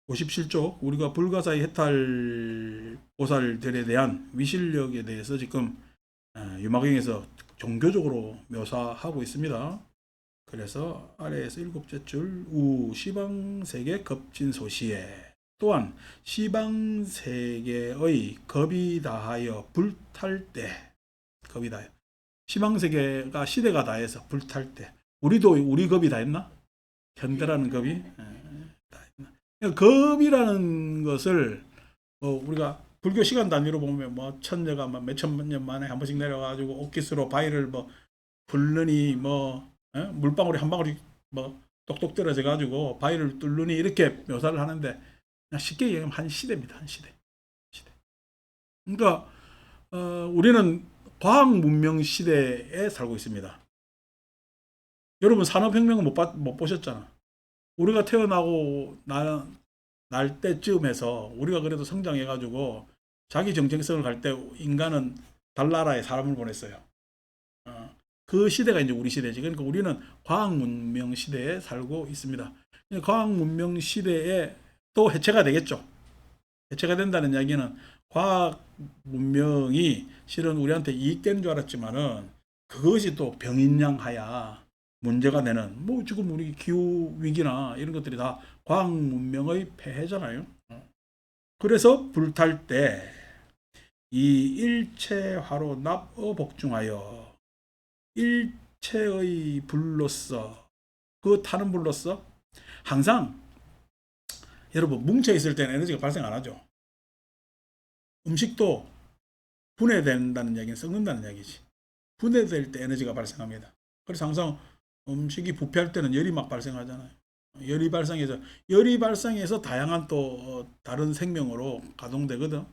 57쪽 우리가 불가사의 해탈 보살들에 대한 위실력에 대해서 지금 유마경에서 종교적으로 묘사하고 있습니다. 그래서 아래에서 일곱째 줄 시방세계 겁진소시에 또한 시방세계의 겁이 다하여 불탈 때 겁이 다하여 시방세계가 시대가 다해서 불탈 때 우리도 우리 겁이 다 했나? 현대라는 겁이 다 했나? 겁이라는 것을 우리가 불교 시간 단위로 보면 뭐 천녀가 몇천 년 만에 한 번씩 내려가지고 옥기스로 바위를 뭐 굴르니 뭐 물방울이 한 방울이 뭐 똑똑 떨어져 가지고 바위를 뚫느니 이렇게 묘사를 하는데 그냥 쉽게 얘기하면 한 시대입니다. 한 시대. 그러니까 우리는 과학 문명 시대에 살고 있습니다. 여러분 산업혁명은 못 보셨잖아. 우리가 태어나고 날 때쯤에서 우리가 그래도 성장해가지고 자기 정체성을 갈 때 인간은 달나라에 사람을 보냈어요. 그 시대가 이제 우리 시대지. 그러니까 우리는 과학 문명 시대에 살고 있습니다. 과학 문명 시대에 또 해체가 되겠죠. 해체가 된다는 이야기는 과학 문명이 실은 우리한테 이익되는 줄 알았지만은 그것이 또 병인양하야 문제가 되는 뭐 지금 우리 기후 위기나 이런 것들이 다 과학 문명의 폐해잖아요. 그래서 불탈 때 이 일체화로 납어 복중하여 일체의 불로서 그 타는 불로서 항상 여러분 뭉쳐 있을 때는 에너지가 발생 안 하죠. 음식도 분해된다는 이야기는 썩는다는 이야기지. 분해될 때 에너지가 발생합니다. 그래서 항상 음식이 부패할 때는 열이 막 발생하잖아요. 열이 발생해서 다양한 또 다른 생명으로 가동되거든.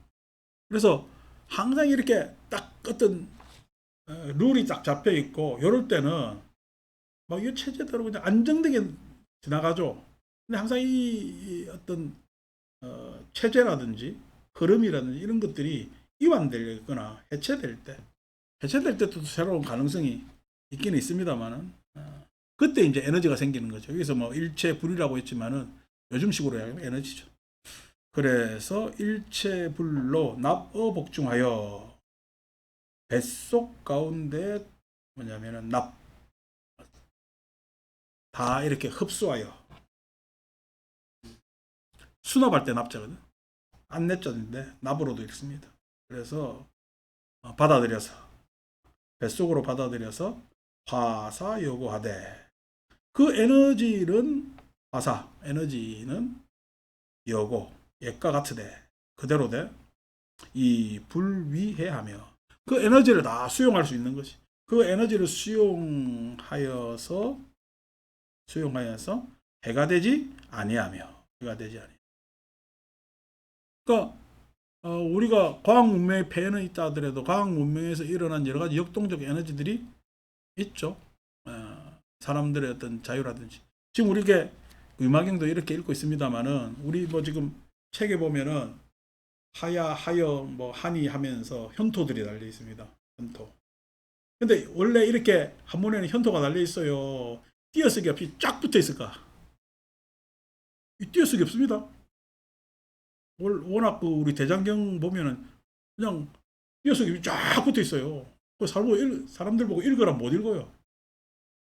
그래서 항상 이렇게 딱 어떤 룰이 딱 잡혀 있고 이럴 때는 막 이 체제대로 그냥 안정되게 지나가죠. 근데 항상 이 어떤 체제라든지 흐름이라든지 이런 것들이 이완되거나 해체될 때도 새로운 가능성이 있기는 있습니다만은 그때 이제 에너지가 생기는 거죠. 여기서 뭐 일체 불이라고 했지만은 요즘식으로 하면 에너지죠. 그래서 일체 불로 납어 복중하여 뱃속 가운데 뭐냐면은 다 이렇게 흡수하여 수납할 때 납자거든. 안내자인데 납으로도 읽습니다. 그래서 받아들여서 뱃속으로 받아들여서 화사 요구하되 그 에너지는 화사 에너지는 여고 옛과 같으되 그대로 돼 이 불위해하며 그 에너지를 다 수용할 수 있는 것이 그 에너지를 수용하여서 해가 되지 아니하며 해가 되지 아니. 그러니까 우리가 과학 문명의 폐해는 있다 하더라도 과학 문명에서 일어난 여러 가지 역동적 에너지들이 있죠. 사람들의 어떤 자유라든지 지금 우리게 유마경도 이렇게 읽고 있습니다만은 우리 뭐 지금 책에 보면은 하야 하여 뭐 하니 하면서 현토들이 달려 있습니다. 현토. 근데 원래 이렇게 한문에는 현토가 달려 있어요. 띄어쓰기 없이 쫙 붙어 있을까? 이 띄어쓰기 없습니다. 워낙 그 우리 대장경 보면은 그냥 띄어쓰기 쫙 붙어 있어요. 그 사람들 보고 읽으라 못 읽어요.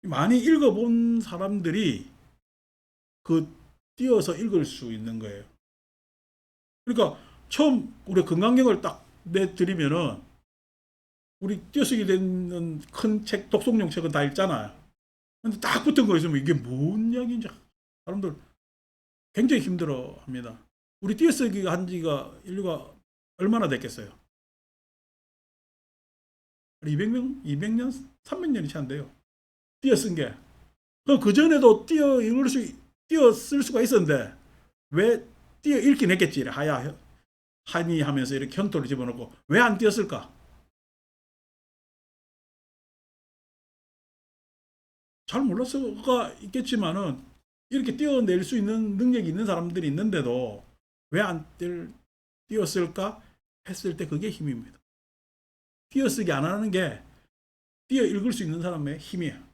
많이 읽어본 사람들이 그 띄어서 읽을 수 있는 거예요. 그러니까 처음 우리 건강경을 딱 내드리면은 우리 띄어쓰기 되는 큰 책, 독송용 책은 다 읽잖아요. 근데 딱 붙은 거 있으면 이게 뭔 이야기인지 사람들 굉장히 힘들어 합니다. 우리 띄어쓰기 한 지가 인류가 얼마나 됐겠어요? 200년? 200년? 300년이 채 안 돼요. 띄어쓴 게. 그 전에도 띄어 쓸 수가 있었는데, 왜 띄어 읽긴 했겠지. 하니 하면서 이렇게 현토를 집어넣고, 왜 안 띄었을까? 잘 몰랐어가 있겠지만은, 이렇게 띄어낼 수 있는 능력이 있는 사람들이 있는데도, 왜 안 띄었을까? 했을 때 그게 힘입니다. 띄어쓰기 안 하는 게 띄어 읽을 수 있는 사람의 힘이야.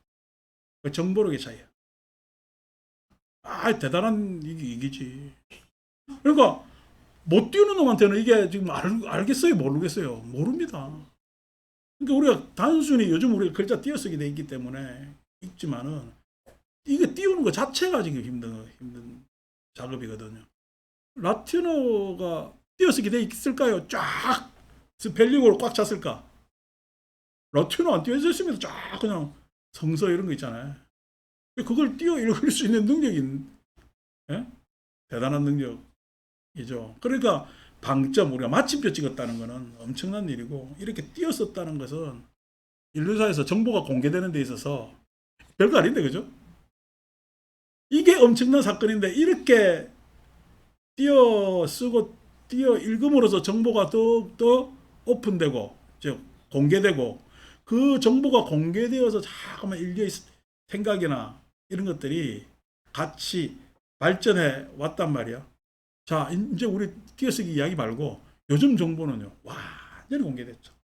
그 정보력의 차이야. 대단한 이기지. 그러니까 못 띄우는 놈한테는 이게 지금 알겠어요? 모르겠어요? 모릅니다. 그러니까 우리가 단순히 요즘 우리가 글자 띄어쓰기 돼 있기 때문에 있지만은 이게 띄우는 것 자체가 지금 힘든 작업이거든요. 라틴어가 띄어쓰기 돼 있을까요? 쫙 스펠링으로 꽉 찼을까? 라틴어 안 띄어져 있으면 쫙 그냥 성서 이런 거 있잖아요. 그걸 띄어 읽을 수 있는 능력인, 예? 대단한 능력이죠. 그러니까 방점, 우리가 마침표 찍었다는 것은 엄청난 일이고, 이렇게 띄었었다는 것은 인류사에서 정보가 공개되는 데 있어서 별거 아닌데, 그죠? 이게 엄청난 사건인데, 이렇게 띄어 쓰고 띄어 읽음으로써 정보가 더욱더 오픈되고, 즉 공개되고, 그 정보가 공개되어서 자꾸만 인류의 생각이나 이런 것들이 같이 발전해 왔단 말이야. 자, 이제 우리 띄어쓰기 이야기 말고 요즘 정보는요, 완전히 공개됐죠.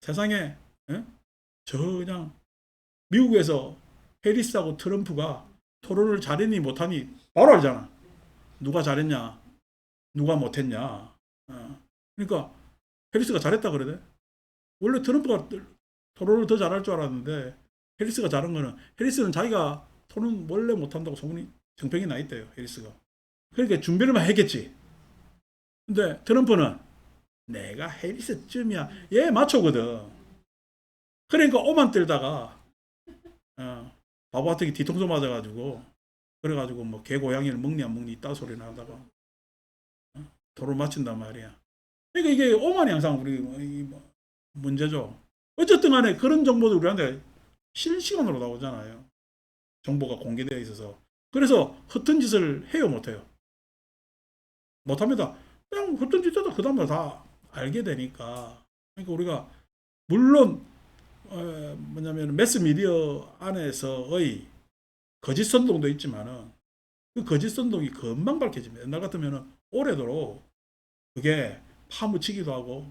세상에, 예? 저 그냥 미국에서 해리스하고 트럼프가 토론을 잘했니 못하니 바로 알잖아. 누가 잘했냐, 누가 못했냐. 그러니까 해리스가 잘했다 그러대. 원래 트럼프가 토론을 더 잘할 줄 알았는데 해리스가 잘한 거는, 해리스는 자기가 토론 원래 못한다고 소문이 정평이 나 있대요. 해리스가. 그러니까 준비를만 했겠지. 근데 트럼프는 내가 해리스쯤이야. 얘 마초거든. 그러니까 오만 들다가 바보 같은 게 뒤통수 맞아가지고, 그래가지고 뭐 개 고양이를 먹니 안 먹니 이따 소리 나다가 토론 마친단 말이야. 그러니까 이게 오만이 항상 우리 문제죠. 어쨌든 간에 그런 정보도 우리한테 실시간으로 나오잖아요. 정보가 공개되어 있어서. 그래서 허튼 짓을 해요, 못해요? 못합니다. 그냥 허튼 짓 해도 그 다음날 다 알게 되니까. 그러니까 우리가 물론 뭐냐면 매스미디어 안에서의 거짓 선동도 있지만은 그 거짓 선동이 금방 밝혀집니다. 옛날 같으면은 오래도록 그게 파묻히기도 하고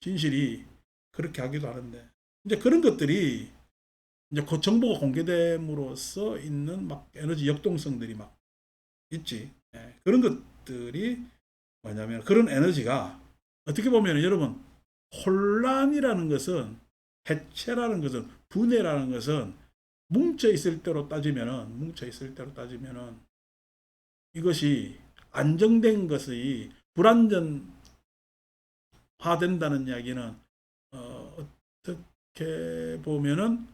진실이 그렇게 하기도 하는데, 이제 그런 것들이 이제 그 정보가 공개됨으로써 있는 막 에너지 역동성들이 막 있지. 그런 것들이 뭐냐면, 그런 에너지가 어떻게 보면 여러분, 혼란이라는 것은, 해체라는 것은, 분해라는 것은 뭉쳐 있을 때로 따지면은 이것이 안정된 것이 불안전화된다는 이야기는 어떻게 보면은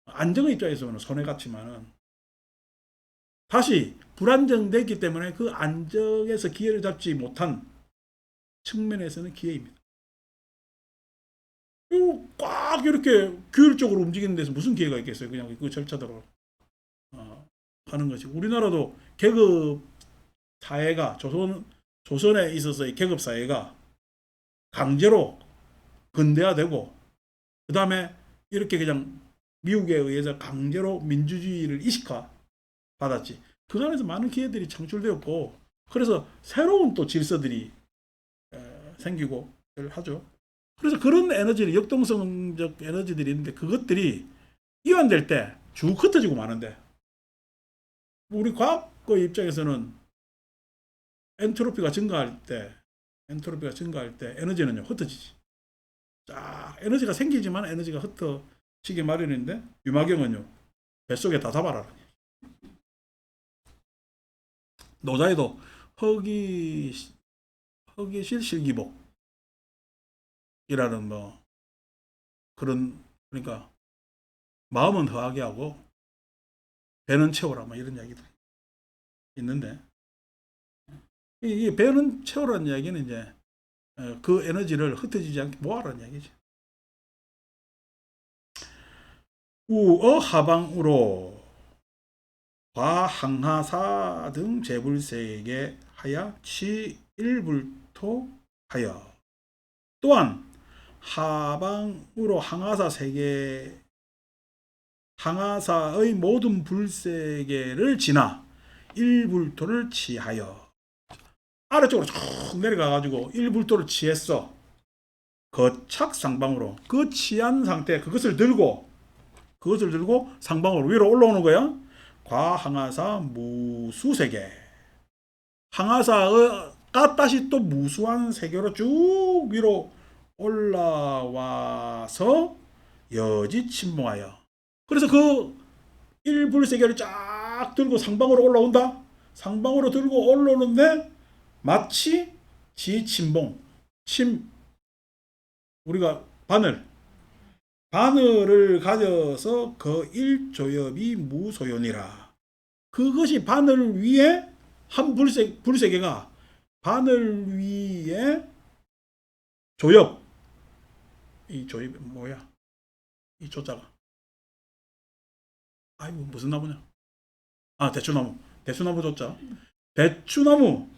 안정의 입장에서는 손해 같지만은, 다시 불안정됐기 때문에 그 안정에서 기회를 잡지 못한 측면에서는 기회입니다. 꽉 이렇게 규율적으로 움직이는 데서 무슨 기회가 있겠어요? 그냥 그 절차대로 하는 것이. 우리나라도 계급 사회가, 조선에 있어서의 계급 사회가 강제로 근대화되고, 그 다음에 이렇게 그냥 미국에 의해서 강제로 민주주의를 이식화 받았지. 그 안에서 많은 기회들이 창출되었고, 그래서 새로운 또 질서들이 생기고 하죠. 그래서 그런 에너지는 역동성적 에너지들이 있는데, 그것들이 이완될 때 쭉 흩어지고 마는데, 우리 과학의 입장에서는 엔트로피가 증가할 때 에너지는요 흩어지지. 쫙 에너지가 생기지만 에너지가 흩어지게 마련인데, 유마경은요 뱃속에 다 잡아라. 노자에도 허기실 실기복이라는 뭐 그런, 그러니까 마음은 허하게 하고 배는 채워라 뭐 이런 이야기도 있는데, 이 배는 채우라는 이야기는 이제 그 에너지를 흩어지지 않게 모아라는 이야기죠. 우어 하방으로 과항하사 등 재불세계 하야 치일불토 하여, 또한 하방으로 항하사의 모든 불세계를 지나 일불토를 치하여, 아래쪽으로 쭉 내려가가지고 일불토를 치했어. 거착상방으로, 그 치한 상태, 그것을 들고 상방으로 위로 올라오는 거야. 과항하사 무수세계, 항아사가 다시 또 무수한 세계로 쭉 위로 올라와서 여지 침봉하여. 그래서 그 일불세계를 쫙 들고 상방으로 올라온다. 상방으로 들고 올라오는데 마치 지침봉, 우리가 바늘을 가져서 그 일조엽이 무소연이라. 그것이 바늘 위에 한 불세계가 바늘 위에 조엽, 이 조엽이 뭐야? 이 조자가 아이고 무슨 나무냐? 아 대추나무 조자. 대추나무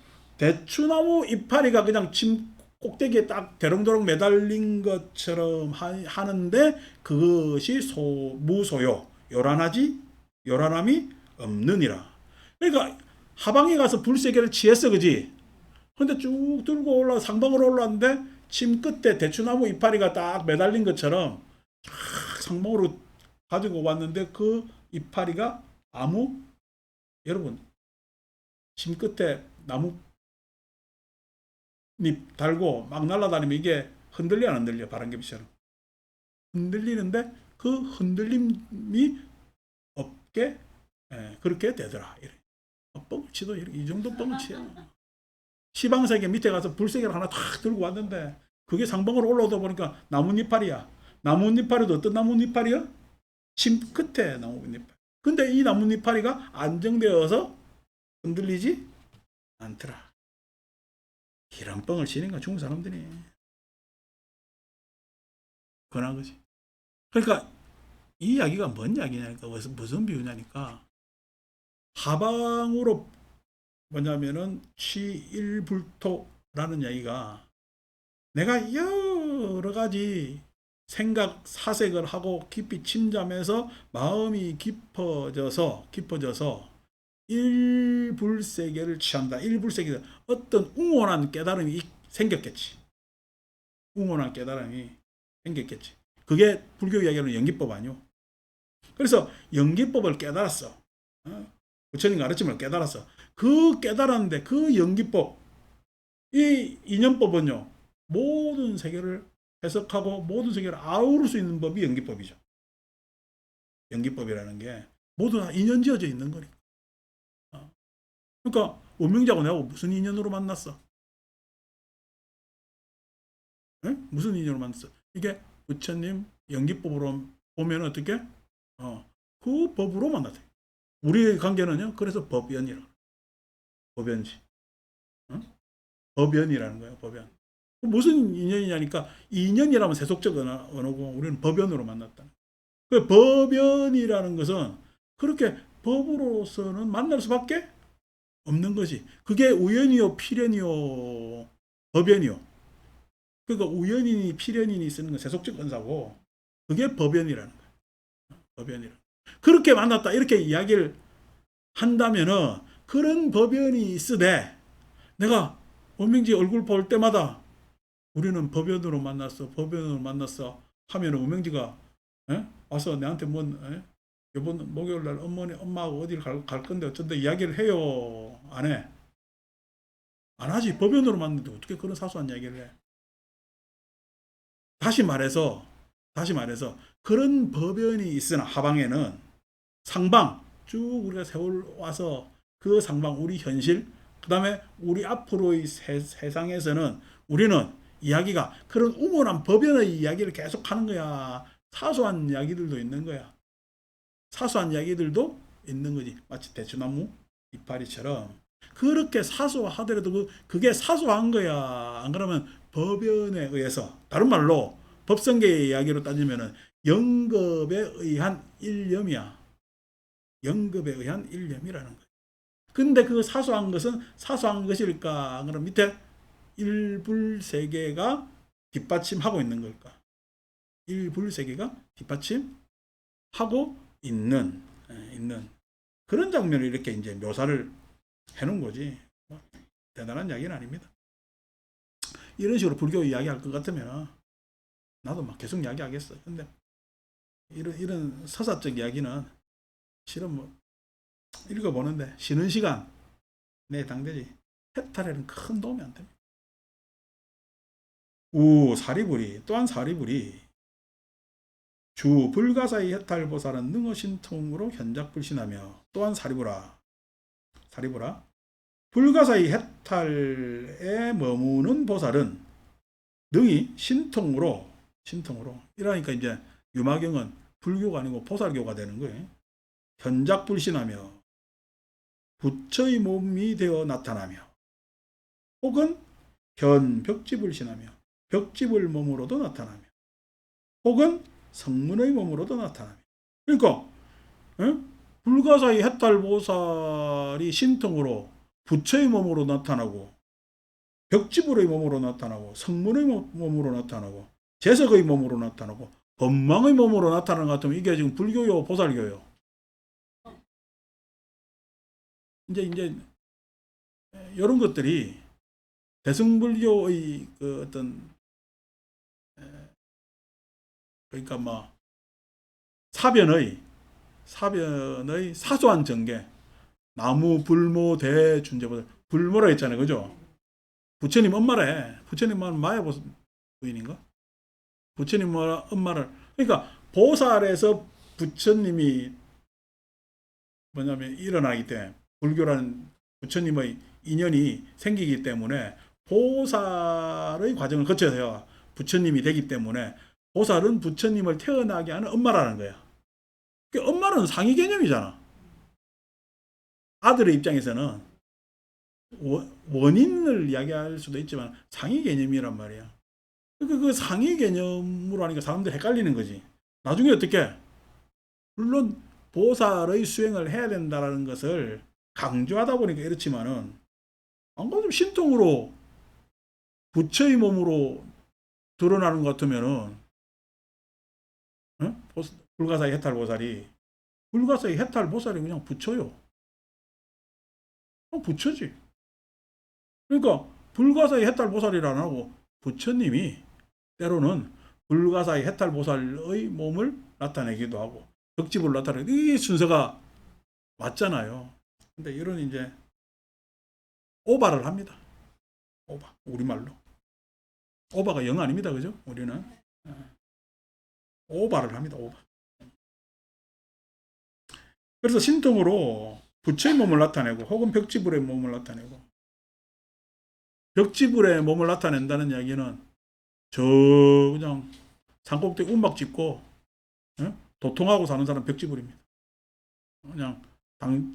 이파리가 그냥 침 꼭대기에 딱 대롱대롱 매달린 것처럼 하는데 그것이 무소요, 요란함이 없느니라. 그러니까 하방에 가서 불세계를 취했어, 그지? 근데 쭉 들고 상방으로 올라왔는데 침 끝에 대추나무 이파리가 딱 매달린 것처럼 상방으로 가지고 왔는데 그 이파리가 여러분 침 끝에 나무 잎 달고 막 날아다니면 이게 흔들려 안 흔들려? 바람개비처럼 흔들리는데 그 흔들림이 없게 그렇게 되더라. 뻥치도 이 정도 뻥치야. 시방세계 밑에 가서 불세계를 하나 탁 들고 왔는데 그게 상방으로 올라오다 보니까 나뭇잎파리야. 나뭇잎파리도 어떤 나뭇잎파리야? 침 끝에 나뭇잎파리. 근데 이 나뭇잎파리가 안정되어서 흔들리지 않더라. 이런 뻥을 치는 건 중국 사람들이. 그런 거지. 그러니까 이 이야기가 뭔 이야기냐니까, 무슨 비유냐니까, 하방으로 뭐냐면은 취일불토라는 이야기가 내가 여러 가지 생각 사색을 하고 깊이 침잠해서 마음이 깊어져서 일불세계를 취한다. 일불세계 어떤 웅원한 깨달음이 생겼겠지. 그게 불교 이야기로는 연기법 아니오. 그래서 연기법을 깨달았어. 부처님 가르침을 깨달았어. 그 깨달았는데 그 연기법, 이 인연법은요, 모든 세계를 해석하고 모든 세계를 아우를 수 있는 법이 연기법이죠. 연기법이라는 게 모두 다 인연 지어져 있는 거니까. 그러니까 원명자하고 내가 무슨 인연으로 만났어? 무슨 인연으로 만났어? 이게 부처님 연기법으로 보면 어떻게? 그 법으로 만났대. 우리의 관계는요, 그래서 법연이라. 법연지. 법연이라는 거예요, 법연. 무슨 인연이냐니까, 인연이라면 세속적 언어고, 우리는 법연으로 만났다. 그 법연이라는 것은 그렇게 법으로서는 만날 수밖에 없는 것이. 그게 우연이요, 필연이요, 법연이요. 그러니까 우연이니 필연이니 쓰는 건 세속적 언사고, 그게 법연이라는 거예요. 법연이라. 그렇게 만났다 이렇게 이야기를 한다면은, 그런 법연이 있으되 내가 원명지 얼굴 볼 때마다 우리는 법연으로 만났어 하면 원명지가 와서 내한테 이번 목요일날 엄마하고 어딜 갈 건데 어쩐데 이야기를 해요? 안 해? 안 하지. 법연으로 만났는데 어떻게 그런 사소한 이야기를 해? 다시 말해서 그런 법연이 있으나 하방에는 상방 쭉 우리가 세월 와서 그 상방 우리 현실, 그 다음에 우리 앞으로의 세상에서는 우리는 이야기가 그런 웅원한 법연의 이야기를 계속 하는 거야. 사소한 이야기들도 있는 거야. 사소한 이야기들도 있는 거지. 마치 대추나무 이파리처럼 그렇게 사소하더라도 그게 사소한 거야. 안 그러면 법연에 의해서, 다른 말로 법성계의 이야기로 따지면은 영겁에 의한 일념이야. 영겁에 의한 일념이라는 거야. 근데 그 사소한 것은 사소한 것일까? 그럼 밑에 일불세계가 뒷받침하고 있는 걸까? 일불세계가 뒷받침하고 있는 그런 장면을 이렇게 이제 묘사를 해놓은 거지. 대단한 이야기는 아닙니다. 이런 식으로 불교 이야기할 것 같으면 나도 막 계속 이야기하겠어. 근데 이런 서사적 이야기는 실은 읽어보는데 쉬는 시간 내 당되지. 해탈에는 큰 도움이 안 됩니다. 사리불이 또한 사리불이 주 불가사의 해탈보살은 능어신통으로 현작불신하며 또한 사리불아 불가사의 해탈에 머무는 보살은 능히 신통으로 이러니까 이제 유마경은 불교가 아니고 보살교가 되는 거예요. 현작불신하며 부처의 몸이 되어 나타나며 혹은 현벽지불신하며 벽지불 몸으로도 나타나며 혹은 성문의 몸으로도 나타나며 그러니까 불가사의 해탈보살이 신통으로 부처의 몸으로 나타나고 벽지불의 몸으로 나타나고 성문의 몸으로 나타나고 재석의 몸으로 나타나고 법망의 몸으로 나타나는 것 같으면 이게 지금 불교요 보살교요. 이제 이런 것들이 대승불교의 그 어떤 그러니까 뭐 사변의 사소한 전개 나무 불모 대준재보살 불모라 했잖아요, 그죠? 부처님 엄마래. 부처님 엄마는 마야 부인인가? 부처님 엄마를 그러니까 보살에서 부처님이 뭐냐면 일어나기 때문에 불교라는 부처님의 인연이 생기기 때문에 보살의 과정을 거쳐서요 부처님이 되기 때문에 보살은 부처님을 태어나게 하는 엄마라는 거야. 그러니까 엄마는 상위 개념이잖아. 아들의 입장에서는 원인을 이야기할 수도 있지만 상위 개념이란 말이야. 그 상위 개념으로 하니까 사람들이 헷갈리는 거지. 나중에 어떻게? 물론 보살의 수행을 해야 된다는 것을 강조하다 보니까 이렇지만은 안 그래도 신통으로 부처의 몸으로 드러나는 것 같으면은 불가사의 해탈보살이 불가사의 해탈보살이 그냥 부처요. 부처지. 그러니까 불가사의 해탈보살이라 안 하고 부처님이 때로는 불가사의 해탈보살의 몸을 나타내기도 하고 벽집을 나타내기도 이 순서가 맞잖아요. 근데 이런 이제 오바를 합니다. 오바 우리말로 오바가 영 아닙니다, 그죠? 우리는 오바를 합니다. 오바. 그래서 신통으로 부처의 몸을 나타내고 혹은 벽지불의 몸을 나타내고 벽지불의 몸을 나타낸다는 이야기는 저 그냥 산꼭대기 운막 짚고 도통하고 사는 사람 벽지불입니다. 그냥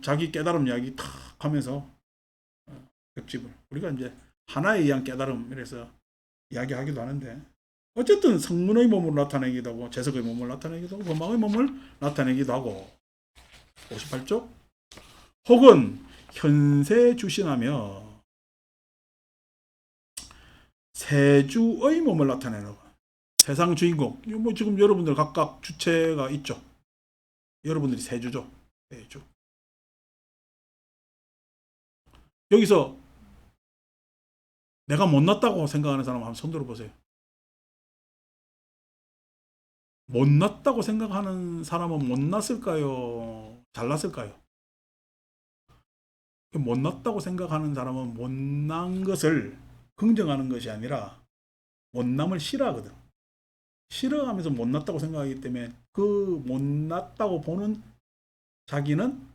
자기 깨달음 이야기 탁 하면서 벽지불 우리가 이제 하나에 의한 깨달음 이래서 이야기하기도 하는데 어쨌든 성문의 몸으로 나타내기도 하고 재석의 몸을 나타내기도 하고 법망의 몸을 나타내기도 하고 58쪽 혹은 현세 주신하며 세주의 몸을 나타내는 거. 세상 주인공. 뭐 지금 여러분들 각각 주체가 있죠. 여러분들이 세주죠. 세주. 여기서 내가 못났다고 생각하는 사람 한번 손 들어보세요. 못났다고 생각하는 사람은 못났을까요? 잘났을까요? 못났다고 생각하는 사람은 못난 것을 긍정하는 것이 아니라 못남을 싫어하거든. 싫어하면서 못났다고 생각하기 때문에 그 못났다고 보는 자기는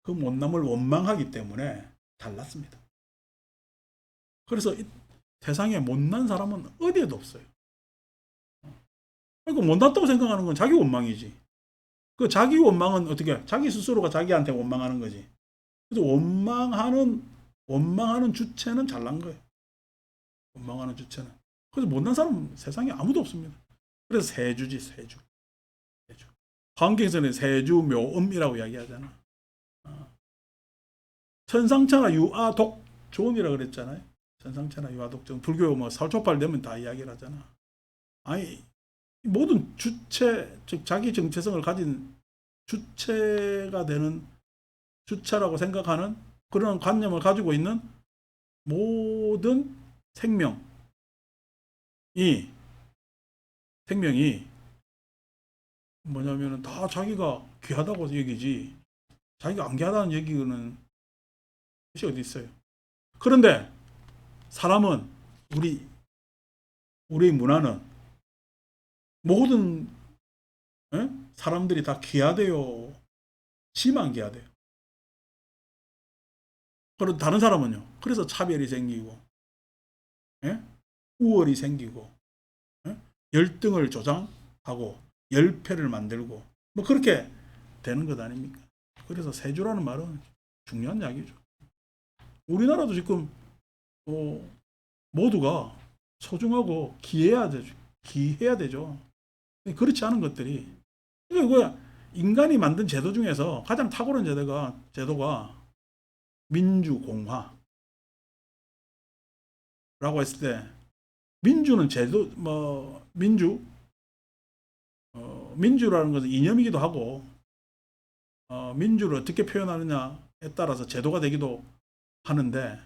그 못남을 원망하기 때문에 잘났습니다. 그래서 세상에 못난 사람은 어디에도 없어요. 그러니까 못났다고 생각하는 건 자기 원망이지. 그 자기 원망은 어떻게? 자기 스스로가 자기한테 원망하는 거지. 그래서 원망하는 주체는 잘난 거예요. 원망하는 주체는. 그래서 못난 사람은 세상에 아무도 없습니다. 그래서 세주지, 세주. 환경에서는 세주묘음이라고 이야기하잖아. 천상천하 유아독존이라 그랬잖아요. 천상천하 유아독존. 불교 뭐 살초팔 되면 다 이야기를 하잖아. 아니 모든 주체, 즉 자기 정체성을 가진 주체가 되는 주체라고 생각하는 그런 관념을 가지고 있는 모든 생명이 뭐냐면은 다 자기가 귀하다고 여기지 자기가 안 귀하다는 얘기는 것이 어디 있어요. 그런데 사람은 우리 문화는 모든 사람들이 다 귀하대요. 지만 귀하대요. 그리고 다른 사람은요. 그래서 차별이 생기고 예? 우월이 생기고 예? 열등을 조장하고 열패를 만들고 뭐 그렇게 되는 것 아닙니까? 그래서 세주라는 말은 중요한 이야기죠. 우리나라도 지금 모두가 소중하고 귀해야 되죠. 그렇지 않은 것들이 이거 인간이 만든 제도 중에서 가장 탁월한 제도가 민주공화라고 했을 때 민주는 제도 민주라는 것은 이념이기도 하고 민주를 어떻게 표현하느냐에 따라서 제도가 되기도 하는데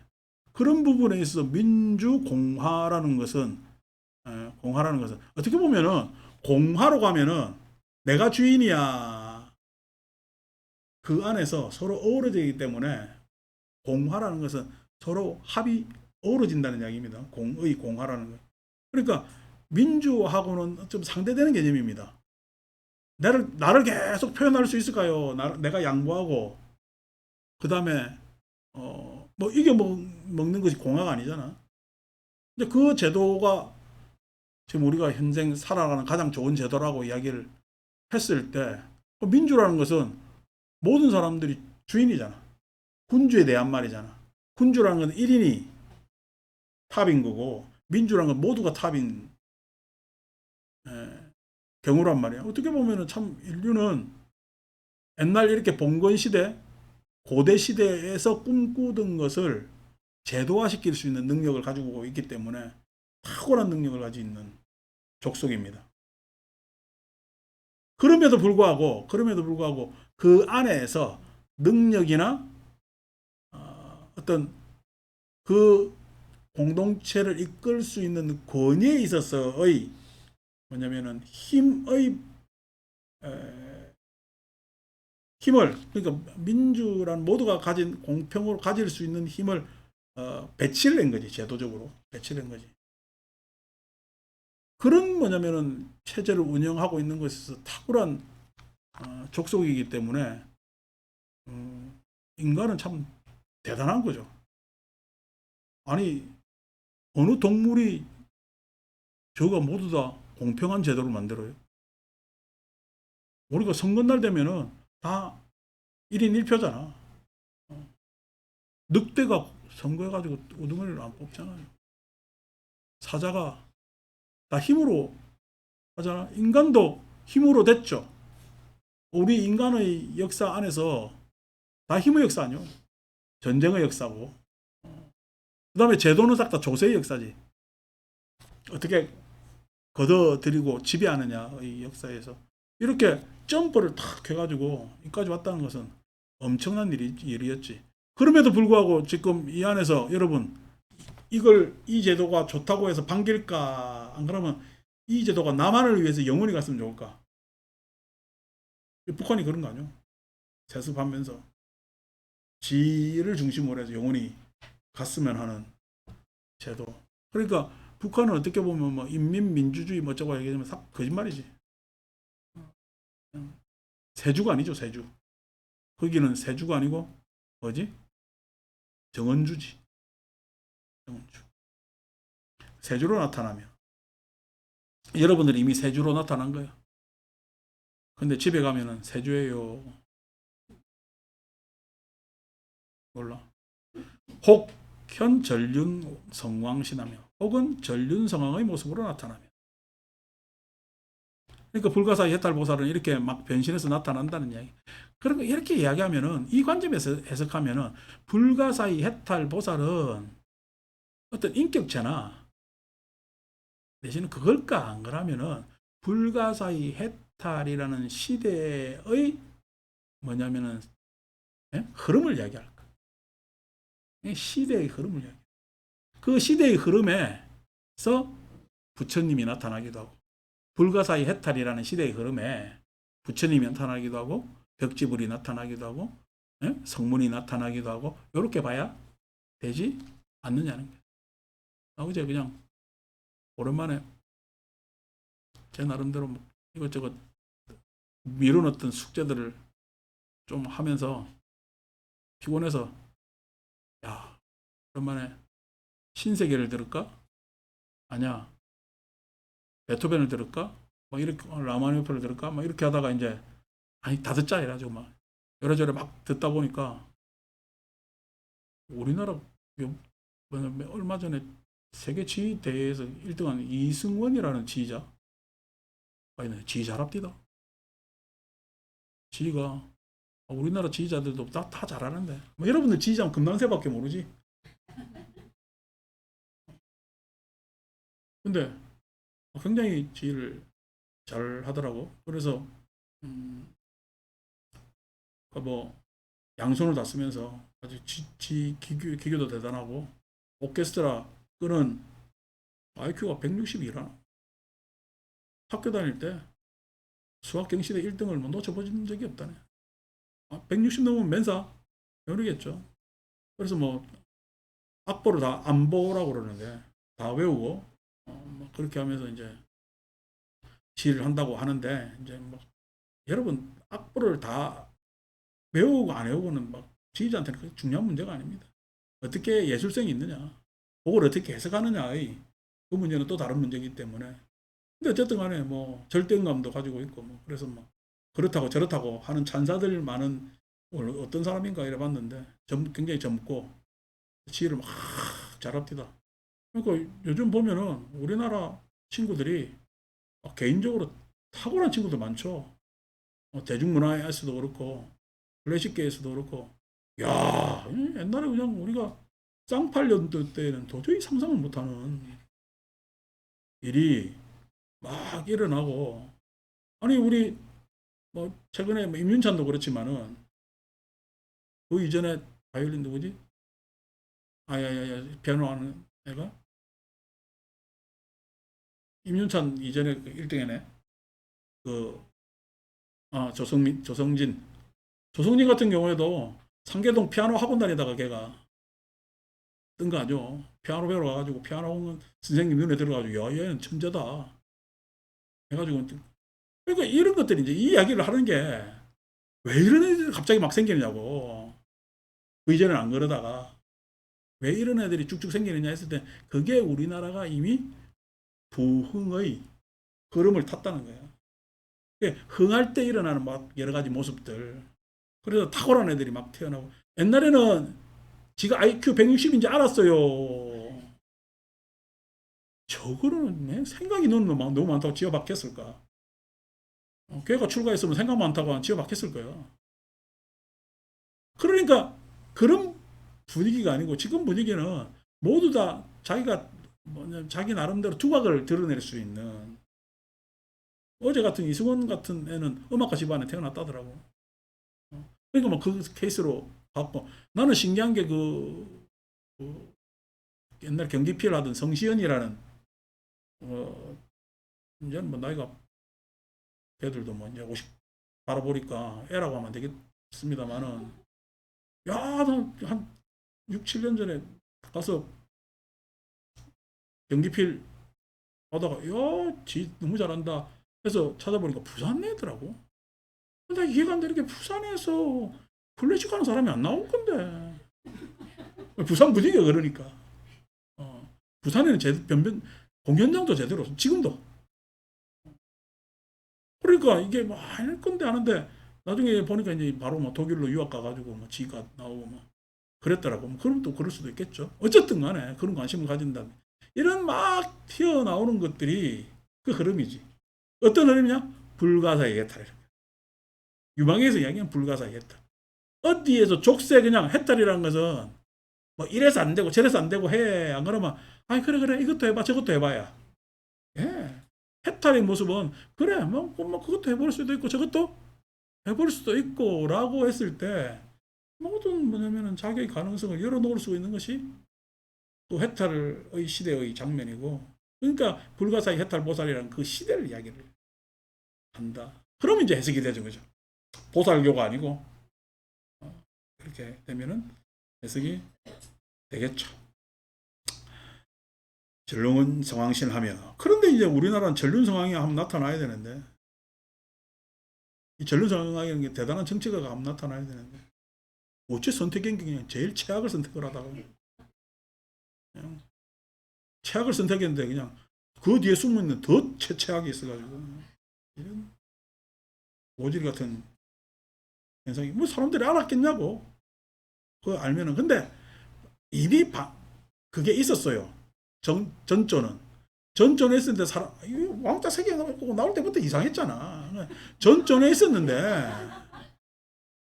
그런 부분에 있어서 공화라는 것은 어떻게 보면은 공화로 가면은 내가 주인이야. 그 안에서 서로 어우러지기 때문에 공화라는 것은 서로 합이 어우러진다는 이야기입니다. 공화라는 것. 그러니까 민주하고는 좀 상대되는 개념입니다. 나를 계속 표현할 수 있을까요? 내가 양보하고 그 다음에 뭐 이겨 먹는 것이 공화가 아니잖아. 근데 그 제도가 지금 우리가 현생 살아가는 가장 좋은 제도라고 이야기를 했을 때 민주라는 것은 모든 사람들이 주인이잖아. 군주에 대한 말이잖아. 군주라는 건 1인이 탑인 거고 민주라는 건 모두가 탑인 경우란 말이야. 어떻게 보면은 참 인류는 옛날 이렇게 봉건 시대, 고대 시대에서 꿈꾸던 것을 제도화시킬 수 있는 능력을 가지고 있기 때문에 탁월한 능력을 가지고 있는 족속입니다. 그럼에도 불구하고 그 안에서 능력이나 어떤 그 공동체를 이끌 수 있는 권위에 있어서의 뭐냐면은 힘을 그러니까 민주란 모두가 가진 공평으로 가질 수 있는 힘을 배치를 낸 거지. 제도적으로 배치를 낸 거지. 그런 뭐냐면은 체제를 운영하고 있는 것에서 탁월한 족속이기 때문에 인간은 참 대단한 거죠. 아니 어느 동물이 저가 모두 다 공평한 제도를 만들어요. 우리가 선거날 되면은 다 1인 1표잖아. 늑대가 선거해가지고 우두머리를 안 뽑잖아요. 사자가 다 힘으로 하잖아. 인간도 힘으로 됐죠. 우리 인간의 역사 안에서 다 힘의 역사 아니요. 전쟁의 역사고. 그 다음에 제도는 싹 다 조세의 역사지. 어떻게 걷어들이고 지배하느냐의 역사에서. 이렇게 점프를 탁 해가지고 여기까지 왔다는 것은 엄청난 일이었지. 그럼에도 불구하고 지금 이 안에서 여러분 이 제도가 좋다고 해서 반길까? 안 그러면 이 제도가 나만을 위해서 영원히 갔으면 좋을까? 북한이 그런 거 아니야? 세습하면서 지를 중심으로 해서 영원히 갔으면 하는 제도. 그러니까 북한은 어떻게 보면 뭐 인민민주주의 뭐쩌고 얘기하면 거짓말이지. 세주가 아니죠, 세주. 거기는 세주가 아니고 뭐지? 정원주지. 정원주. 세주로 나타나면 여러분들이 이미 세주로 나타난 거야. 근데 집에 가면은 세주예요. 몰라. 혹현 전륜 성왕신하며 혹은 전륜 성왕의 모습으로 나타나며. 그러니까 불가사의 해탈보살은 이렇게 막 변신해서 나타난다는 이야기. 그러니까 이렇게 이야기하면은 이 관점에서 해석하면은 불가사의 해탈보살은 어떤 인격체나 대신에 그걸까 안 그러면은 불가사의 해탈이라는 시대의 뭐냐면은 흐름을 이야기할까. 시대의 흐름을 이야기. 그 시대의 흐름에서 부처님이 나타나기도 하고 불가사의 해탈이라는 시대의 흐름에 부처님이 나타나기도 하고 벽지불이 나타나기도 하고 성문이 나타나기도 하고 이렇게 봐야 되지 않느냐는 거예요. 어제 그냥 오랜만에 제 나름대로 뭐 이것저것 미뤄놨던 숙제들을 좀 하면서 피곤해서 야 오랜만에 신세계를 들을까? 아니야 베토벤을 들을까? 막 이렇게 라마니노프를 들을까? 막 이렇게 하다가 이제 아니 다 듣자 이래가지고 막 이래저래 막 듣다 보니까 우리나라 얼마 전에 세계 지휘 대회에서 1등한 이승원이라는 지휘자가 있는데 지휘 잘합디다. 지휘가 우리나라 지휘자들도 다 잘하는데 뭐 여러분들 지휘자는 금강새밖에 모르지. 근데 굉장히 지휘를 잘 하더라고. 그래서 뭐 양손을 다 쓰면서 아주 기교도 대단하고 오케스트라 끄는 IQ가 160이라 학교 다닐 때 수학 경시대 1등을 뭐 놓쳐본 적이 없다네. 160 넘으면 멘사 모르겠죠. 그래서 뭐 악보를 다 안보라고 그러는데 다 외우고 뭐 그렇게 하면서 이제 지휘를 한다고 하는데 이제 뭐 여러분 악보를 다 외우고 안 외우고는 막 지휘자한테는 중요한 문제가 아닙니다. 어떻게 예술성이 있느냐, 그걸 어떻게 해석하느냐의 그 문제는 또 다른 문제이기 때문에. 근데 어쨌든 간에 뭐 절대감도 가지고 있고 뭐 그래서 뭐 그렇다고 저렇다고 하는 찬사들 많은 어떤 사람인가 이래 봤는데 굉장히 젊고 지휘를 막 잘합니다. 그러니까 요즘 보면은 우리나라 친구들이 개인적으로 탁월한 친구들 많죠. 대중문화에서도 그렇고 클래식계에서도 그렇고 야 옛날에 그냥 우리가 쌍팔년도 때는 도저히 상상을 못하는 일이 막 일어나고 아니 우리 뭐 최근에 뭐 임윤찬도 그렇지만은 그 이전에 바이올린 누구지? 아야야야 피아노 하는 애가 임윤찬 이전에 그 1등이네. 그 조성진 같은 경우에도 상계동 피아노 학원 다니다가 걔가 뜬 거 아니요. 피아노 배우러 가가지고 피아노 선생님 눈에 들어가지고 야 얘는 천재다 해가지고 그러니까 이런 것들이 이제 이 이야기를 하는 게 왜 이런 애들이 갑자기 막 생기느냐고. 그 이전에는 안 그러다가 왜 이런 애들이 쭉쭉 생기느냐 했을 때 그게 우리나라가 이미 부흥의 흐름을 탔다는 거예요. 흥할 때 일어나는 막 여러 가지 모습들. 그래서 탁월한 애들이 막 태어나고 옛날에는 지가 IQ 160인지 알았어요. 저거는 생각이 너무 많다고 지어박혔을까? 걔가 출가했으면 생각 많다고 지어박혔을 거예요. 그러니까 그런 분위기가 아니고 지금 분위기는 모두 다 자기가 자기 나름대로 두각을 드러낼 수 있는 어제 같은 이승원 같은 애는 음악가 집안에 태어났다더라고. 그러니까 뭐 그 케이스로 봤고 나는 신기한 게 그 옛날 경기 피를 하던 성시현이라는 이제는 뭐 나이가 걔들도 뭐 이제 50 바라보니까 애라고 하면 되겠습니다만은 야한 6, 7년 전에 가서 경기필 하다가 지 너무 잘한다 해서 찾아보니까 부산 애더라고. 나 이해가 안 되는 게 부산에서 클래식 하는 사람이 안 나올 건데. 부산 분위기가 그러니까. 부산에는 공연장도 제대로 지금도. 그러니까 이게 뭐 할 건데 하는데 나중에 보니까 이제 바로 뭐 독일로 유학 가가지고 뭐 지가 나오고 뭐 그랬더라고. 뭐 그럼 또 그럴 수도 있겠죠. 어쨌든 간에 그런 관심을 가진다면 이런 막 튀어나오는 것들이 그 흐름이지. 어떤 흐름이냐? 불가사의 해탈. 유망에서 이야기하는 불가사의 해탈. 어디에서 족쇄 그냥 해탈이라는 것은 뭐 이래서 안 되고 저래서 안 되고 해. 안 그러면 아니 그래 이것도 해봐 저것도 해봐야. 예. 해탈의 모습은 그래 뭐 그것도 해볼 수도 있고 저것도 해볼 수도 있고 라고 했을 때 모든 뭐냐면은 자기의 가능성을 열어놓을 수 있는 것이 또 해탈의 시대의 장면이고 그러니까 불가사의 해탈 보살이라는 그 시대를 이야기를 한다. 그러면 이제 해석이 되죠. 그죠? 보살교가 아니고 그렇게 되면은 해석이 되겠죠. 전륜 상황실 하면, 그런데 이제 우리나라는 전륜 상황이 한번 나타나야 되는데, 이 전륜 상황이라는 게 대단한 정치가가 한번 나타나야 되는데, 어째 선택한 게 그냥 제일 최악을 선택을 하다가 그냥 최악을 선택했는데 그냥 그 뒤에 숨어있는 더 최악이 있어가지고 이런 오질 같은 현상이 뭐 사람들이 알았겠냐고. 그거 알면은. 근데 이미 그게 있었어요. 전조는. 전조는 있었는데 왕자 세계 나올 때부터 이상했잖아. 전조는 있었는데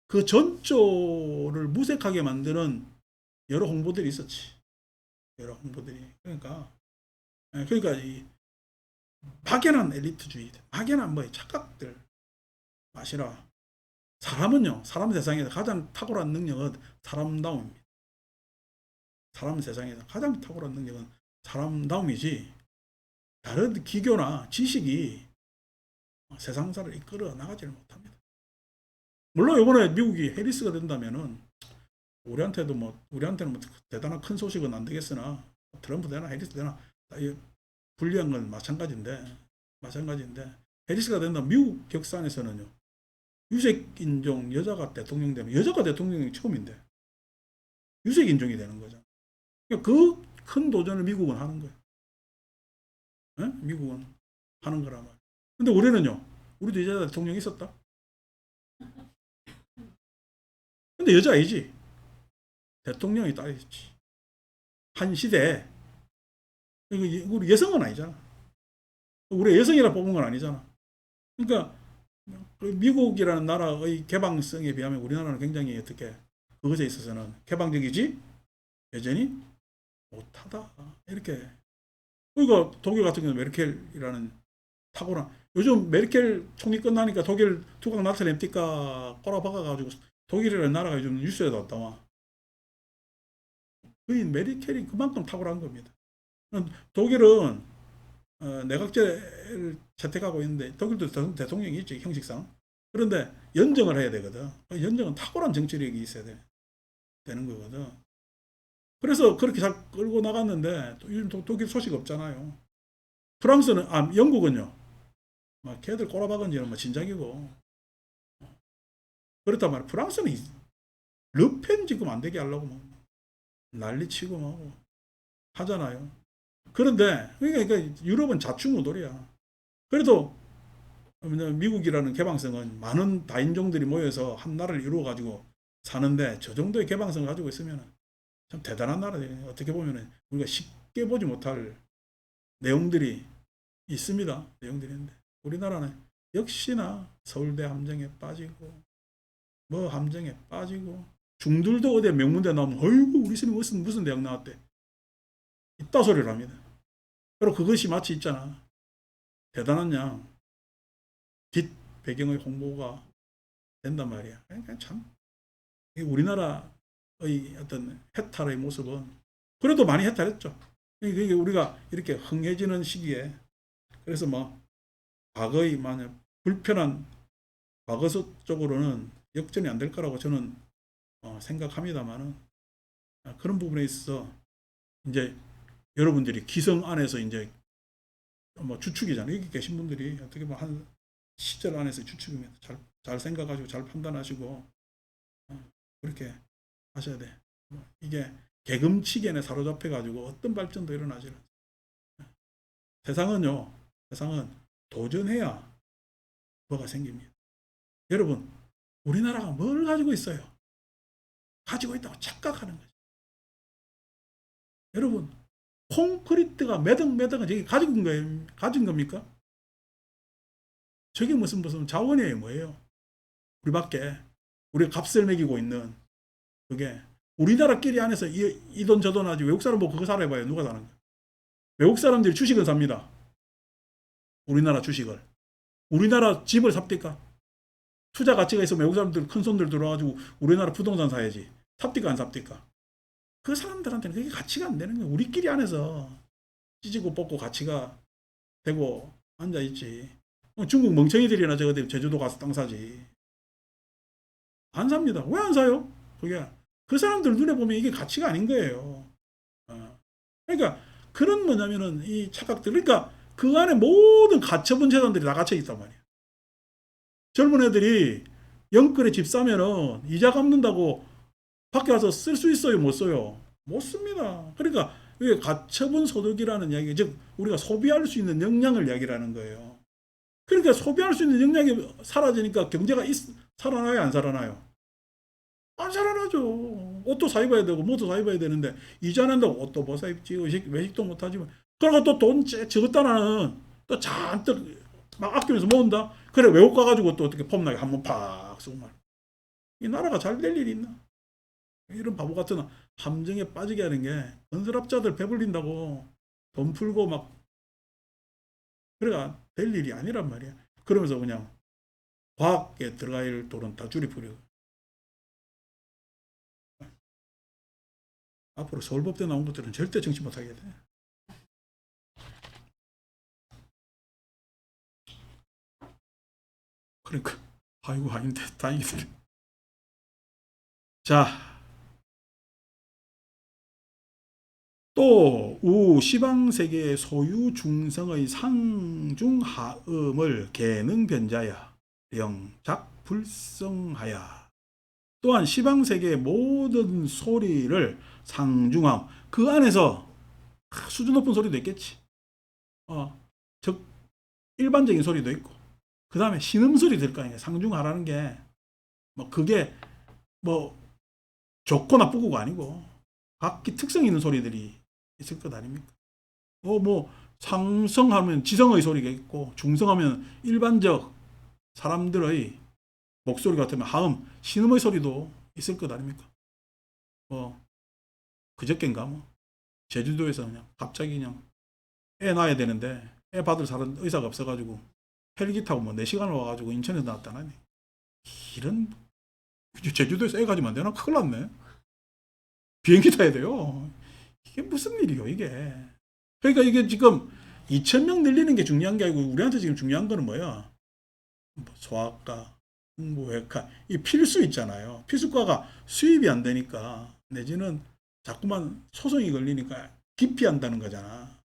그 전조를 무색하게 만드는 여러 홍보들이 있었지. 여러 홍보들이. 그러니까 이 막연한 엘리트주의, 막연한 뭐 착각들 마시라. 사람은요, 사람 세상에서 가장 탁월한 능력은 사람다움입니다. 사람 세상에서 가장 탁월한 능력은 사람다움이지, 다른 기교나 지식이 세상사를 이끌어 나가지를 못합니다. 물론 이번에 미국이 해리스가 된다면은 우리한테는 뭐 대단한 큰 소식은 안 되겠으나, 트럼프 되나 해리스 되나 불리한 건 마찬가지인데 해리스가 된다면 미국 격산에서는요, 유색인종 여자가 대통령 되면, 여자가 대통령이 처음인데 유색인종이 되는 거죠. 그러니까 그 큰 도전을 미국은 하는 거예요. 네? 미국은 하는 거란 말이에요. 근데 우리는요, 우리도 여자 대통령이 있었다. 근데 여자 아니지. 대통령이 딸이지. 한 시대에. 우리 여성은 아니잖아. 우리 여성이라 뽑은 건 아니잖아. 그러니까 미국이라는 나라의 개방성에 비하면 우리나라는 굉장히 어떻게 그것에 있어서는 개방적이지 여전히 못하다. 이렇게. 그러니까 독일 같은 경우는 메르켈이라는 탁월한, 요즘 메르켈 총리 끝나니까 독일 두각 나트램띠까 꼬라박아가지고 독일이라는 나라가 요즘 뉴스에 나왔다. 그 메르켈이 그만큼 탁월한 겁니다. 독일은 내각제를 채택하고 있는데, 독일도 대통령이 있지, 형식상. 그런데 연정을 해야 되거든. 연정은 탁월한 정치력이 있어야 되는 거거든. 그래서 그렇게 잘 끌고 나갔는데 요즘 독일 소식 없잖아요. 프랑스는, 영국은요, 막 걔들 꼬라박은 지는 뭐 진작이고. 그렇단 말이야. 프랑스는 르펜 지금 안 되게 하려고 막 난리치고 막 하잖아요. 그런데 그러니까 유럽은 자충우돌이야. 그래도 미국이라는 개방성은 많은 다인종들이 모여서 한 나라를 이루어 가지고 사는데, 저 정도의 개방성을 가지고 있으면 참 대단한 나라예요. 어떻게 보면 우리가 쉽게 보지 못할 내용들이 있습니다. 내용들이 있는데 우리나라는 역시나 서울대 함정에 빠지고 뭐 함정에 빠지고, 중들도 어디 명문대 나오면 어이구 우리 스님 무슨 대학 나왔대, 이따 소리를 합니다. 그리고 그것이 마치 있잖아, 대단한 양 뒷 배경의 홍보가 된단 말이야. 그러니까 참 우리나라의 어떤 해탈의 모습은 그래도 많이 해탈했죠. 그러니까 우리가 이렇게 흥해지는 시기에, 그래서 뭐 과거의 만약 불편한 과거 쪽으로는 역전이 안 될 거라고 저는 생각합니다만은, 그런 부분에 있어서 이제 여러분들이 기성 안에서 이제 뭐 주축이잖아요. 여기 계신 분들이 어떻게 보면 한 시절 안에서 주축입니다. 잘 생각하시고 잘 판단하시고 그렇게 하셔야 돼. 이게 개금치견에 사로잡혀 가지고 어떤 발전도 일어나지 않아요. 세상은 도전해야 뭐가 생깁니다. 여러분, 우리나라가 뭘 가지고 있어요? 가지고 있다고 착각하는 거죠. 여러분, 콘크리트가 매덕매덕은 저기 가진 겁니까? 저게 무슨 자원이에요, 뭐예요? 우리가 값을 매기고 있는 그게, 우리나라끼리 안에서 이 돈 저 돈 하지, 외국 사람 뭐 그거 사라 해봐요. 누가 사는 거야? 외국 사람들이 주식을 삽니다. 우리나라 주식을. 우리나라 집을 삽니까? 투자 가치가 있으면 외국 사람들 큰 손들 들어와가지고 우리나라 부동산 사야지. 삽니까 안 삽니까? 그 사람들한테는 그게 가치가 안 되는 거야. 우리끼리 안에서 찌지고 뽑고 가치가 되고 앉아있지. 중국 멍청이들이나 저거들 제주도 가서 땅 사지. 안 삽니다. 왜 안 사요? 그게 그 사람들 눈에 보면 이게 가치가 아닌 거예요. 그러니까 그런 뭐냐면은 이 착각들, 그러니까 그 안에 모든 가처분 재산들이 다 갇혀 있단 말이에요. 젊은 애들이 영끌에 집 사면은 이자 갚는다고 밖에 와서 쓸 수 있어요? 못 써요? 못 씁니다. 그러니까 이게 가처분 소득이라는 이야기, 즉 우리가 소비할 수 있는 역량을 이야기하는 거예요. 그러니까 소비할 수 있는 역량이 사라지니까 경제가 살아나요, 안 살아나요? 안 살아나죠. 옷도 사입어야 되고 뭐도 사입어야 되는데 이자 낸다고 옷도 못 사입지, 외식도 못 하지. 그러고 또 돈 적었다 나는 또 잔뜩 막 아끼면서 모은다. 그래 외국 가가지고 또 어떻게 폼나게 한번 팍 쓰고 말. 이 나라가 잘 될 일이 있나? 이런 바보 같은 함정에 빠지게 하는 게 건설업자들 배불린다고 돈 풀고 막 그래가 될 일이 아니란 말이야. 그러면서 그냥 과학에 들어갈 돈은 다 줄이버려. 앞으로 서울법대 나온 것들은 절대 정치 못하게 돼. 그러니까 아이고 아닌데 다행이다. 자, 또 우시방세계의 소유 중성의 상중하음을 계능 변자야 영작 불성하야. 또한 시방세계의 모든 소리를 상중함, 그 안에서 수준 높은 소리도 있겠지. 즉 일반적인 소리도 있고 그 다음에 신음소리 들 거 아니에요. 상중하라는 게 뭐 그게 뭐 좋고 나쁘고가 아니고 각기 특성 있는 소리들이 있을 것 아닙니까? 뭐 상성하면 지성의 소리가 있고 중성하면 일반적 사람들의 목소리 같으면 하음, 신음의 소리도 있을 것 아닙니까? 뭐 그저께인가 뭐 제주도에서 그냥 갑자기 그냥 애 낳아야 되는데 애 받을 사람 의사가 없어가지고 헬기 타고 뭐 4시간을 와가지고 인천에서 나왔다나니. 이런 제주도에서 애 가지면 안 되나? 큰일 났네. 비행기 타야 돼요. 이게 무슨 일이요 이게. 그러니까 이게 지금 2,000명 늘리는 게 중요한 게 아니고 우리한테 지금 중요한 거는 뭐야? 뭐 소아과, 흉부외과 이 필수 있잖아요. 필수과가 수입이 안 되니까 내지는 자꾸만 소송이 걸리니까 기피한다는 거잖아.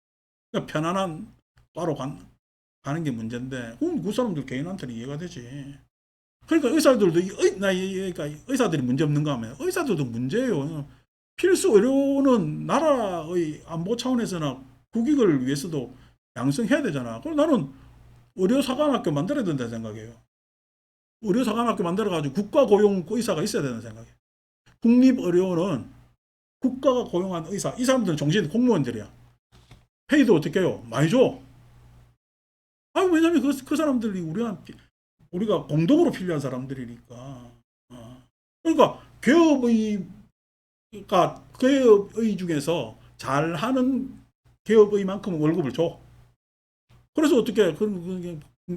그러니까 편안한 과로 가는 게 문제인데 그 사람들 개인한테는 이해가 되지. 그러니까 의사들도 그러니까 의사들이 문제 없는가 하면 의사들도 문제예요. 필수 의료는 나라의 안보 차원에서나 국익을 위해서도 양성해야 되잖아. 그럼 나는 의료사관학교 만들어야 된다는 생각이에요. 의료사관학교 만들어가지고 국가 고용 의사가 있어야 되는 생각이에요. 국립의료원은 국가가 고용한 의사, 이 사람들은 정신 공무원들이야. 페이도 어떻게 해요? 많이 줘. 왜냐면 그 사람들이 우리가 공동으로 필요한 사람들이니까. 그러니까 기업의 중에서 잘하는 기업의만큼 월급을 줘. 그래서 어떻게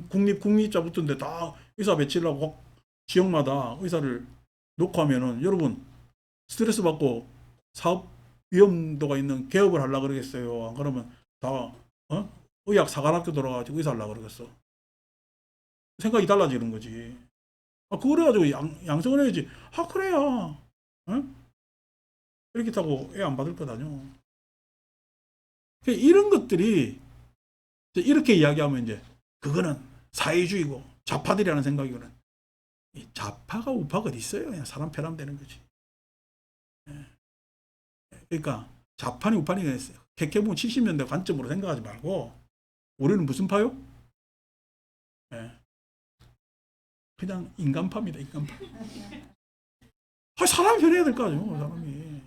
국립자 붙은데 다 의사 배치를 하고 지역마다 의사를 놓고 하면은 여러분 스트레스 받고 사업 위험도가 있는 개업을 하려고 그러겠어요. 그러면 다 의학 사관학교 들어가지고 의사 하려고 그러겠어. 생각이 달라지는 거지. 그래가지고 양성을 해야지. 그래야 이렇게 타고 애 안 받을 거다뇨. 그러니까 이런 것들이 이렇게 이야기하면 이제 그거는 사회주의고 좌파들이라는 생각이거든. 좌파가 우파가 어디 있어요? 그냥 사람 편하면 되는 거지. 그러니까 좌파니 우파니 백해무 70년대 관점으로 생각하지 말고 우리는 무슨 파요? 그냥 인간파입니다. 인간파. 사람이 변해야 될 거 아니에요. 사람이.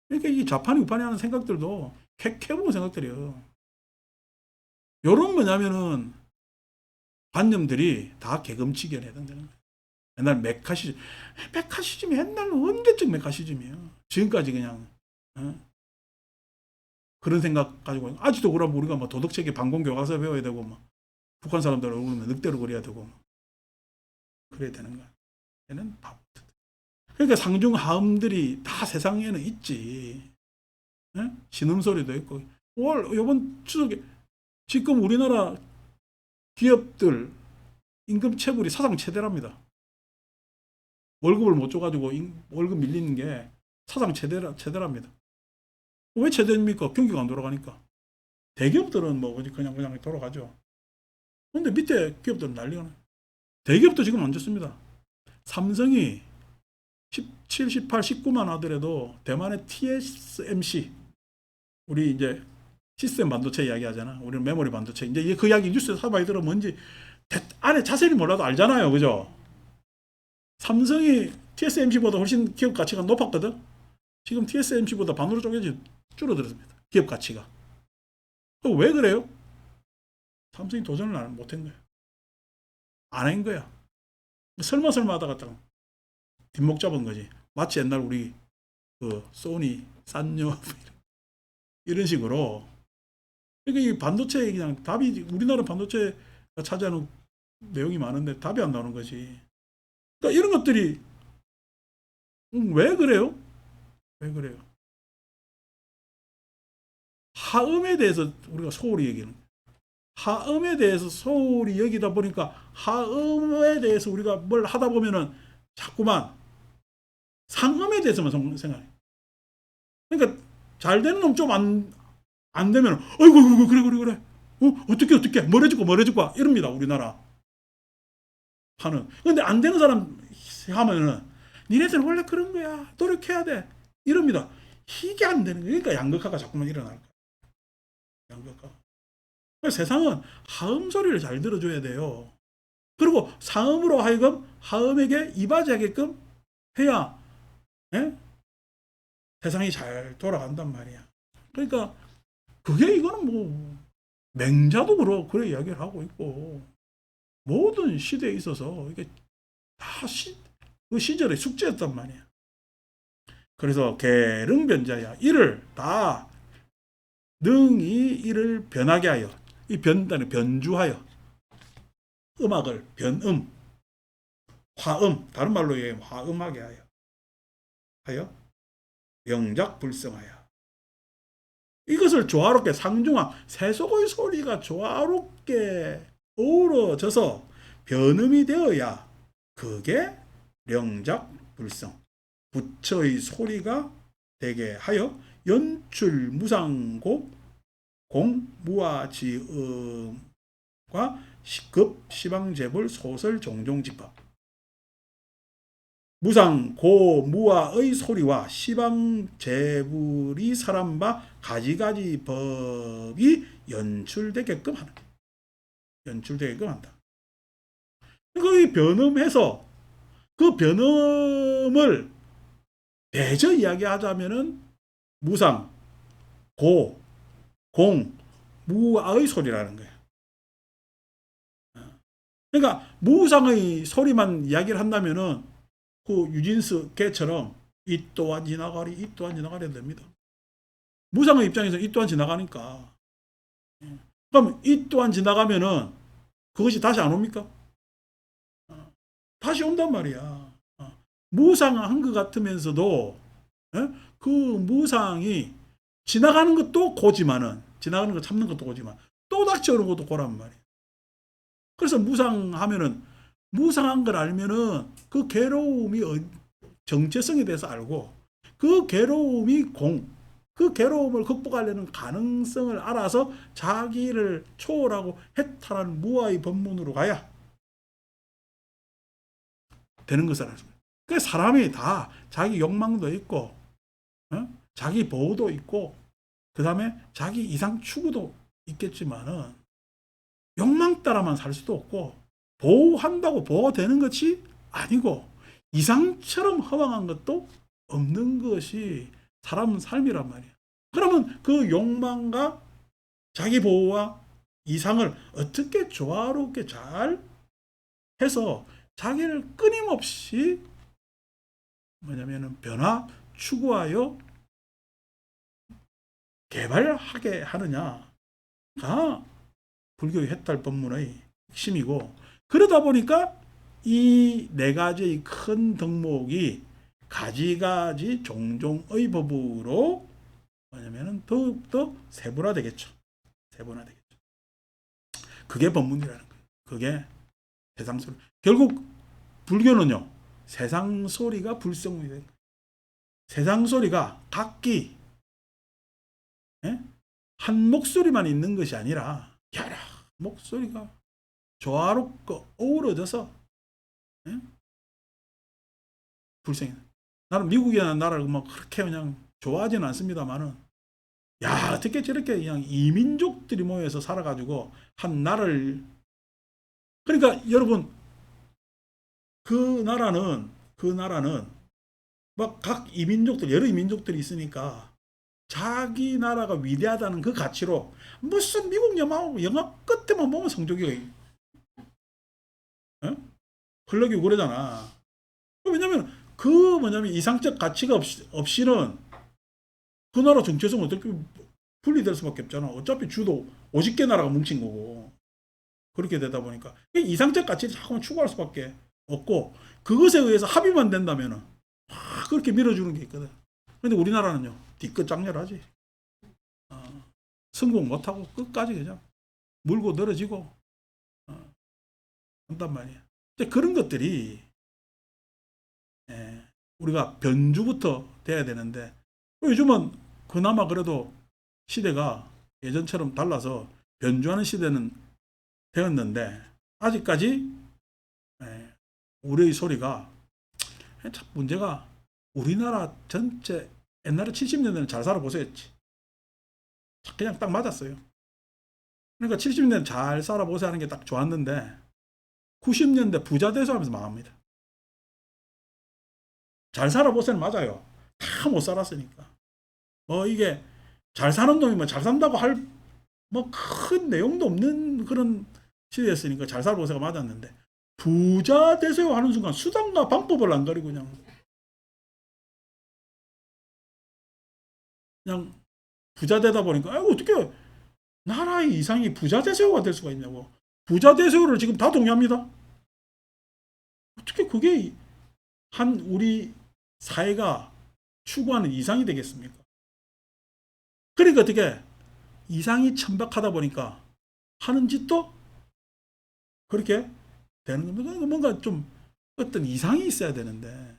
그러니까 이 좌파니 우파니 하는 생각들도 캐캐본 생각들이에요. 요런 뭐냐면은 관념들이 다 개금치기에 해당되는 거예요. 옛날 메카시즘이 옛날 언제적 메카시즘이에요. 지금까지 그냥 그런 생각 가지고 아직도 그러면 우리가 뭐 도덕체계 반공교과서 배워야 되고 막 북한 사람들 얼굴은 늑대로 그려야 되고 그래야 되는 거야. 얘는 바보. 그러니까 상중하음들이 다 세상에는 있지. 신음소리도 있고. 요번 추석에 지금 우리나라 기업들 임금 체불이 사상 최대랍니다. 월급을 못 줘가지고 월급 밀리는 게 사상 최대랍니다. 왜 최대입니까? 경기가 안 돌아가니까. 대기업들은 뭐 그냥 돌아가죠. 근데 밑에 기업들은 난리가 나요. 대기업도 지금 안 좋습니다. 삼성이 17, 18, 19만 하더라도 대만의 TSMC, 우리 이제 시스템 반도체 이야기 하잖아. 우리는 메모리 반도체. 이제 그 이야기 뉴스에서 하도 많이 들어 뭔지 안에 자세히 몰라도 알잖아요. 그죠? 삼성이 TSMC보다 훨씬 기업 가치가 높았거든. 지금 TSMC보다 반으로 줄어들었습니다. 기업 가치가. 왜 그래요? 삼성이 도전을 못한 거야. 안 한 거야. 설마 하다가 뒷목 잡은 거지. 마치 옛날 우리 그 소니, 산요 이런 식으로. 그러니까 이 반도체 그냥 답이 우리나라 반도체가 차지하는 내용이 많은데 답이 안 나오는 거지. 그러니까 이런 것들이 왜 그래요? 왜 그래요? 하음에 대해서 우리가 소홀히 얘기하는 거예요. 하음에 대해서 소홀히 여기다 보니까 하음에 대해서 우리가 뭘 하다 보면은 자꾸만 상음에 대해서만 생각해. 그러니까 잘 되는 놈 좀 안 되면 어이구 그래 어떻게 뭘 해줄까 이럽니다. 우리나라 하는. 근데 안 되는 사람 하면은 니네들 원래 그런 거야 노력해야 돼 이럽니다. 이게 안 되는 거예요. 그러니까 양극화가 자꾸만 일어날 거야. 양극화. 세상은 하음 소리를 잘 들어줘야 돼요. 그리고 상음으로 하여금 하음에게 이바지하게끔 해야, 예? 세상이 잘 돌아간단 말이야. 그러니까 그게 이거는 뭐 맹자도 그래 이야기를 하고 있고 모든 시대에 있어서 이게 다 그 시절의 숙제였단 말이야. 그래서 계릉변자야 이를 다 능히 이를 변하게 하여 이 변단을 변주하여 음악을 변음 화음 다른 말로 얘기하면 화음하게 하여 영작 불성하여 이것을 조화롭게 상중하 세속의 소리가 조화롭게 어우러져서 변음이 되어야 그게 영작 불성 부처의 소리가 되게 하여 연출 무상고 공무아지음과 급 시방재불 소설 종종집합 무상 고무아의 소리와 시방재불이 사람바 가지가지 법이 연출되게끔 하는 연출되게끔 한다. 그 변음해서 그 변음을 대저 이야기하자면은 무상 고 공 무아의 소리라는 거예요. 그러니까 무상의 소리만 이야기를 한다면은 그 유진스 개처럼 이 또한 지나가리 이 또한 지나가리 됩니다. 무상의 입장에서 이 또한 지나가니까 그럼 이 또한 지나가면은 그것이 다시 안 옵니까? 다시 온단 말이야. 무상한 것 같으면서도 그 무상이 지나가는 것도 고지만은 지나가는 거 참는 것도 고지만 또 닥쳐오는 것도 고란 말이야. 그래서 무상하면은 무상한 걸 알면은 그 괴로움이 정체성에 대해서 알고 그 괴로움이 그 괴로움을 극복하려는 가능성을 알아서 자기를 초월하고 해탈하는 무아의 법문으로 가야 되는 것을 알수 있어요. 그 사람이 다 자기 욕망도 있고 자기 보호도 있고 그 다음에 자기 이상 추구도 있겠지만은 욕망 따라만 살 수도 없고 보호한다고 보호되는 것이 아니고 이상처럼 허망한 것도 없는 것이 사람 삶이란 말이야. 그러면 그 욕망과 자기 보호와 이상을 어떻게 조화롭게 잘 해서 자기를 끊임없이 뭐냐면은 변화 추구하여 개발하게 하느냐가 불교의 해탈 법문의 핵심이고 그러다 보니까 이 네 가지의 큰 덕목이 가지가지 종종의 법으로 뭐냐면은 더욱더 세분화되겠죠. 세분화되겠죠. 그게 법문이라는 거예요. 그게 세상 소리. 결국 불교는요. 세상 소리가 불성이 된 거예요. 세상 소리가 각기 예? 한 목소리만 있는 것이 아니라 여러 목소리가 조화롭고 어우러져서 예? 불쌍해. 나는 미국이라는 나라를 뭐 그렇게 그냥 좋아하지는 않습니다만은 야 어떻게 저렇게 그냥 이민족들이 모여서 살아가지고 한 나라를 그러니까 여러분 그 나라는 막 각 이민족들 여러 이민족들이 있으니까 자기 나라가 위대하다는 그 가치로 무슨 미국 영화 끝에만 보면 성조기가 어? 흘러기고 그러잖아. 왜냐면 그 뭐냐면 이상적 가치가 없이는 그 나라 정체성 어떻게 분리될 수밖에 없잖아. 어차피 주도 50개 나라가 뭉친 거고 그렇게 되다 보니까 이상적 가치를 자꾸만 추구할 수밖에 없고 그것에 의해서 합의만 된다면은 그렇게 밀어주는 게 있거든. 근데 우리나라는요 뒤끝 장렬하지. 성공 못하고 끝까지 그냥 물고 늘어지고 한단 말이야. 그런 것들이 우리가 변주부터 돼야 되는데 요즘은 그나마 그래도 시대가 예전처럼 달라서 변주하는 시대는 되었는데 아직까지 우리의 소리가 참 문제가 우리나라 전체 옛날에 70년대는 잘 살아보세요였지. 그냥 딱 맞았어요. 그러니까 70년대는 잘 살아보세요 하는 게 딱 좋았는데 90년대 부자 대수하면서 망합니다. 잘 살아보세요는 맞아요. 다 못 살았으니까. 이게 잘 사는 놈이 뭐 잘 산다고 할 뭐 큰 내용도 없는 그런 시대였으니까 잘 살아보세요가 맞았는데 부자 되세요 하는 순간 수단과 방법을 안 가리고 그냥 부자 되다 보니까 아이고 어떻게 나라의 이상이 부자 대세요가 될 수가 있냐고. 부자 대세요를 지금 다 동의합니다. 어떻게 그게 한 우리 사회가 추구하는 이상이 되겠습니까? 그러니까 어떻게 이상이 천박하다 보니까 하는 짓도 그렇게 되는 겁니다. 뭔가 좀 어떤 이상이 있어야 되는데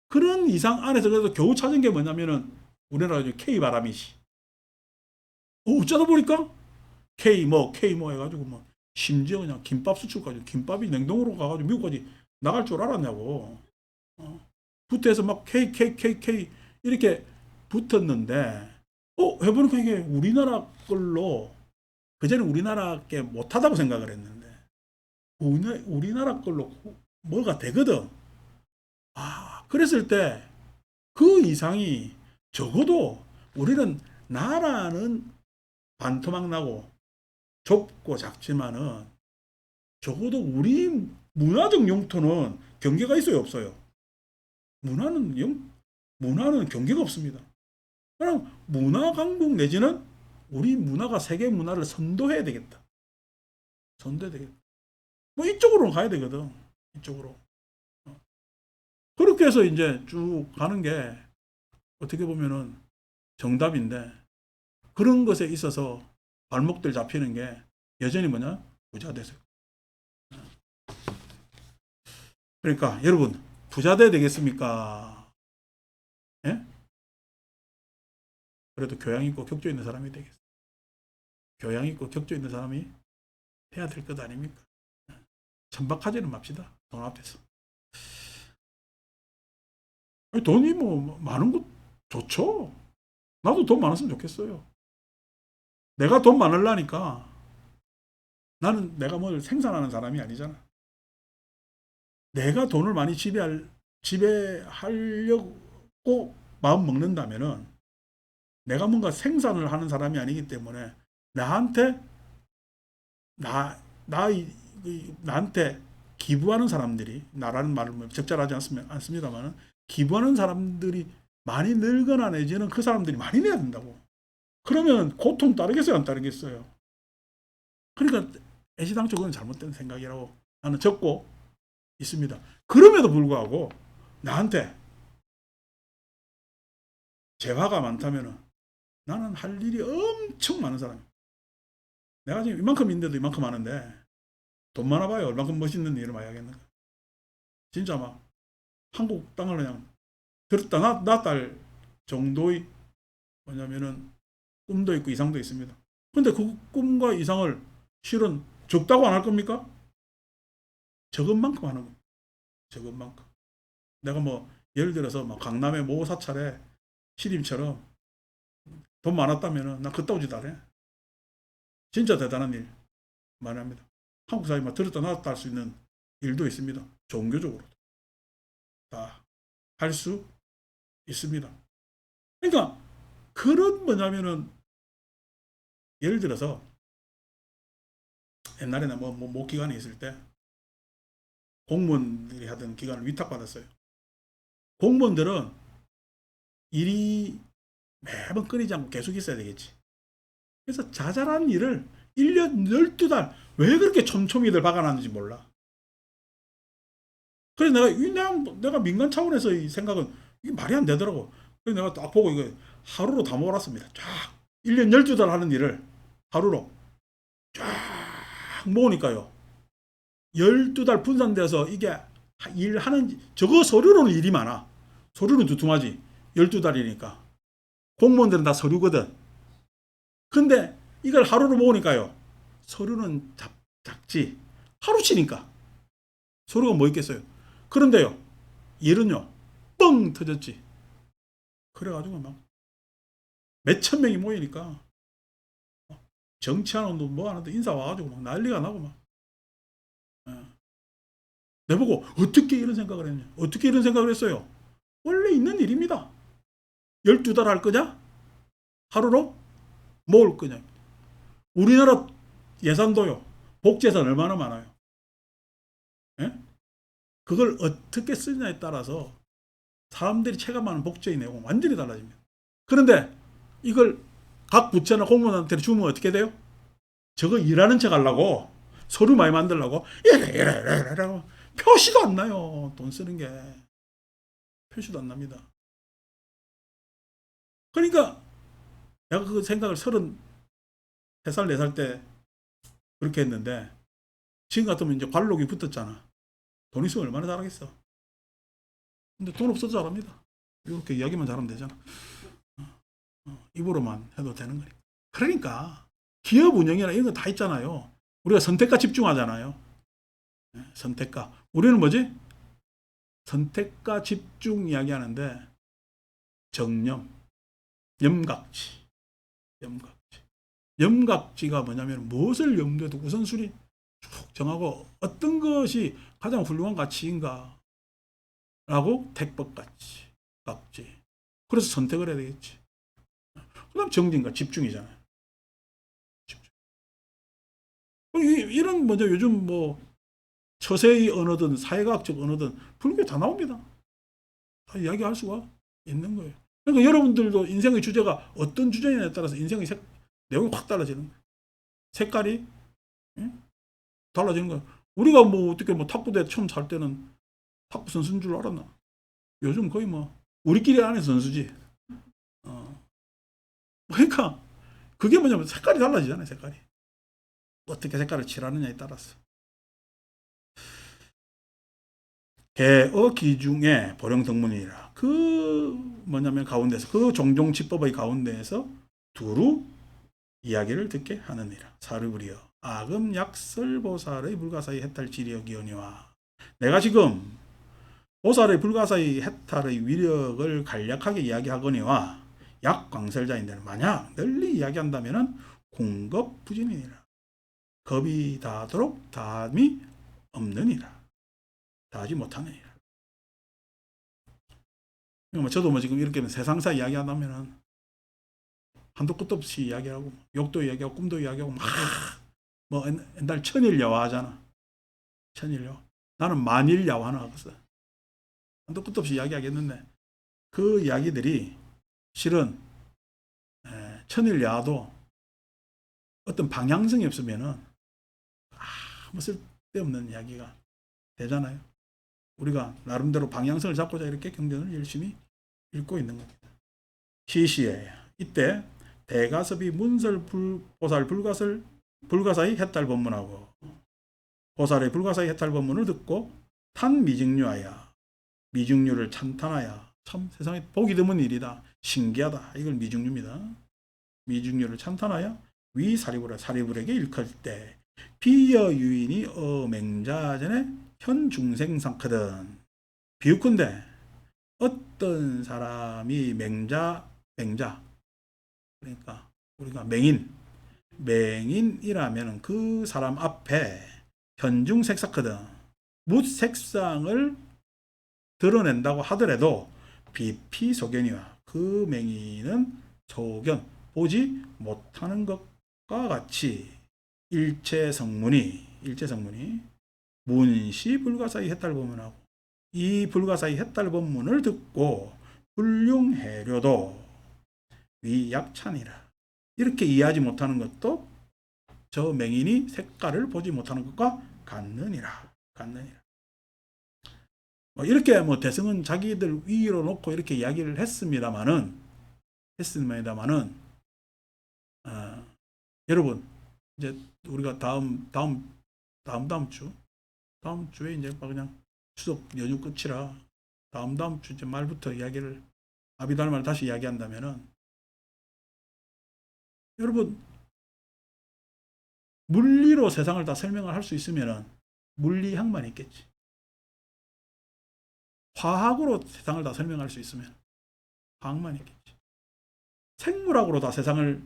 그런 이상 안에서 그래도 겨우 찾은 게 뭐냐면은 우리나라 K 바람이시. 어쩌다 보니까 K 뭐 해가지고 뭐 심지어 그냥 김밥 수출까지 김밥이 냉동으로 가가지고 미국까지 나갈 줄 알았냐고. 붙어서 막 K 이렇게 붙었는데 해보니까 이게 우리나라 걸로 그전에 우리나라 게 못하다고 생각을 했는데 우리나라 걸로 뭐가 되거든. 그랬을 때 그 이상이 적어도 우리는 나라는 반토막 나고 좁고 작지만은 적어도 우리 문화적 용토는 경계가 있어요, 없어요? 문화는 경계가 없습니다. 그럼 문화 강국 내지는 우리 문화가 세계 문화를 선도해야 되겠다. 선도해야 되겠다. 뭐 이쪽으로 가야 되거든. 이쪽으로. 그렇게 해서 이제 쭉 가는 게 어떻게 보면은 정답인데 그런 것에 있어서 발목들 잡히는 게 여전히 뭐냐? 부자 되세요. 그러니까 여러분 부자 돼야 되겠습니까? 예? 그래도 교양 있고 격조 있는 사람이 되겠어요. 교양 있고 격조 있는 사람이 해야 될 것 아닙니까? 천박하지는 맙시다. 돈 앞에서. 돈이 뭐 많은 것 좋죠. 나도 돈 많았으면 좋겠어요. 내가 돈 많으려니까 나는 내가 뭘 생산하는 사람이 아니잖아. 내가 돈을 많이 지배하려고 마음 먹는다면은 내가 뭔가 생산을 하는 사람이 아니기 때문에 나한테 나한테 기부하는 사람들이 나라는 말을 뭐 적절하지 않습니다만은 기부하는 사람들이 많이 늘거나 내지는 그 사람들이 많이 내야 된다고. 그러면 고통 따르겠어요, 안 따르겠어요? 그러니까 애시당초 그건 잘못된 생각이라고 나는 적고 있습니다. 그럼에도 불구하고 나한테 재화가 많다면은 나는 할 일이 엄청 많은 사람이야. 내가 지금 이만큼 있는데도 이만큼 하는데 돈 많아봐요. 얼만큼 멋있는 일을 많이 하겠는가. 진짜 막 한국 땅을 그냥 들었다 놨다 할 정도의 뭐냐면은 꿈도 있고 이상도 있습니다. 근데 그 꿈과 이상을 실은 적다고 안 할 겁니까? 적은 만큼 하는 겁니다. 적은 만큼. 내가 뭐 예를 들어서 막 강남의 모 사찰에 시림처럼 돈 많았다면은 나 그따오지도 안 해. 진짜 대단한 일 말합니다. 한국 사회에 막 들었다 놨다 할 수 있는 일도 있습니다. 종교적으로 다 할 수 있습니다. 그러니까 그런 뭐냐면은 예를 들어서 옛날에는 뭐 기관에 있을 때 공무원들이 하던 기관을 위탁받았어요. 공무원들은 일이 매번 끊이지 않고 계속 있어야 되겠지. 그래서 자잘한 일을 1년 12달 왜 그렇게 촘촘히들 박아놨는지 몰라. 그래서 내가 민간 차원에서 이 생각은 이게 말이 안 되더라고. 그래서 내가 딱 보고 이거 하루로 다 몰았습니다. 쫙 1년 12달 하는 일을 하루로 쫙 모으니까요. 12달 분산돼서 이게 일하는 저거 서류로는 일이 많아. 서류는 두툼하지. 12달이니까. 공무원들은 다 서류거든. 근데 이걸 하루로 모으니까요. 서류는 작지. 하루치니까. 서류가 뭐 있겠어요. 그런데요. 일은요. 뻥 터졌지. 그래가지고 막 몇천 명이 모이니까 정치하는 놈 뭐 하는데 인사 와가지고 막 난리가 나고 막. 내보고 어떻게 이런 생각을 했냐. 어떻게 이런 생각을 했어요. 원래 있는 일입니다. 12달 할 거냐? 하루로 모을 거냐? 우리나라 예산도요. 복지예산 얼마나 많아요. 예? 그걸 어떻게 쓰냐에 따라서 사람들이 체감하는 복지의 내용은 완전히 달라집니다. 그런데 이걸 각 부처나 공무원한테 주면 어떻게 돼요? 저거 일하는 척 하려고 서류 많이 만들려고 이래 표시도 안 나요. 돈 쓰는 게 표시도 안 납니다. 그러니까 내가 그 생각을 33살 4살 때 그렇게 했는데 지금 같으면 이제 관록이 붙었잖아. 돈 있으면 얼마나 잘하겠어. 근데 돈 없어도 잘합니다. 이렇게 이야기만 잘하면 되잖아. 입으로만 해도 되는 거니까. 그러니까 기업 운영이나 이런 거 다 있잖아요. 우리가 선택과 집중하잖아요. 선택과. 우리는 뭐지? 선택과 집중 이야기하는데 정념, 염각지. 염각지가 뭐냐면 무엇을 염두에 두고 우선순위 쭉 정하고 어떤 것이 가장 훌륭한 가치인가 라고 택법가치, 각지. 그래서 선택을 해야 되겠지. 그 다음 정진과 집중이잖아요. 집중. 이런 먼저 요즘 뭐 처세의 언어든 사회과학적 언어든 불교에 다 나옵니다. 다 이야기할 수가 있는 거예요. 그러니까 여러분들도 인생의 주제가 어떤 주제냐에 따라서 인생의 내용이 확 달라지는 거예요. 색깔이 달라지는 거예요. 우리가 뭐 어떻게 뭐 탁구대 처음 살 때는 탁구 선수인 줄 알았나? 요즘 거의 뭐 우리끼리 안에 선수지. 그러니까 그게 뭐냐면 색깔이 달라지잖아요. 색깔이 어떻게 색깔을 칠하느냐에 따라서. 개어 기중에 보령덕문이라 그 뭐냐면 가운데서 그 종종치법의 가운데에서 두루 이야기를 듣게 하느니라. 사르브리여 아금 약설보살의 불가사의 해탈 지력이오니와. 내가 지금 보살의 불가사의 해탈의 위력을 간략하게 이야기하거니와 약광설자인데 만약 널리 이야기한다면 궁겁부진이니라. 겁이 다하도록 다함이 없느니라. 다하지 못하느니라. 저도 뭐 지금 이렇게 세상사 이야기한다면은 한도 끝도 없이 이야기하고 욕도 이야기하고 꿈도 이야기하고 막 뭐 옛날 천일야화 하잖아. 천일야화. 나는 만일야화는 하겠어. 한도 끝도 없이 이야기하겠는데 그 이야기들이 실은 천일야화도 어떤 방향성이 없으면은 아무 쓸데없는 이야기가 되잖아요. 우리가 나름대로 방향성을 잡고자 이렇게 경전을 열심히 읽고 있는 겁니다. 시시에 이때 대가섭이 문설 보살 불가사의 해탈 법문하고 보살의 불가사의 해탈 법문을 듣고 탄 미증류하여 미증류를 찬탄하여 참 세상에 보기 드문 일이다. 신기하다. 이걸 미중류입니다. 미중류를 찬탄하여 위 사리불에게 일컬 때 비여 유인이 맹자전에 현 중생상거든. 비유컨대 어떤 사람이 맹자 그러니까 우리가 맹인이라면 그 사람 앞에 현중색사거든. 묻색상을 드러낸다고 하더라도 비피소견이와 그 맹인은 소견 보지 못하는 것과 같이 일체성문이 문시 불가사의 해탈법문하고 이 불가사의 해탈법문을 듣고 불륭해려도 위약찬이라 이렇게 이해하지 못하는 것도 저 맹인이 색깔을 보지 못하는 것과 같느니라. 이렇게 대승은 자기들 위로 놓고 이렇게 이야기를 했습니다만은 여러분 이제 우리가 다음 주에 이제 그냥 추석 연휴 끝이라 다음 주 이제 말부터 이야기를 아비달마를 다시 이야기한다면은 여러분 물리로 세상을 다 설명을 할 수 있으면은 물리학만 있겠지. 화학으로 세상을 다 설명할 수 있으면 화학만 있겠지. 생물학으로 다 세상을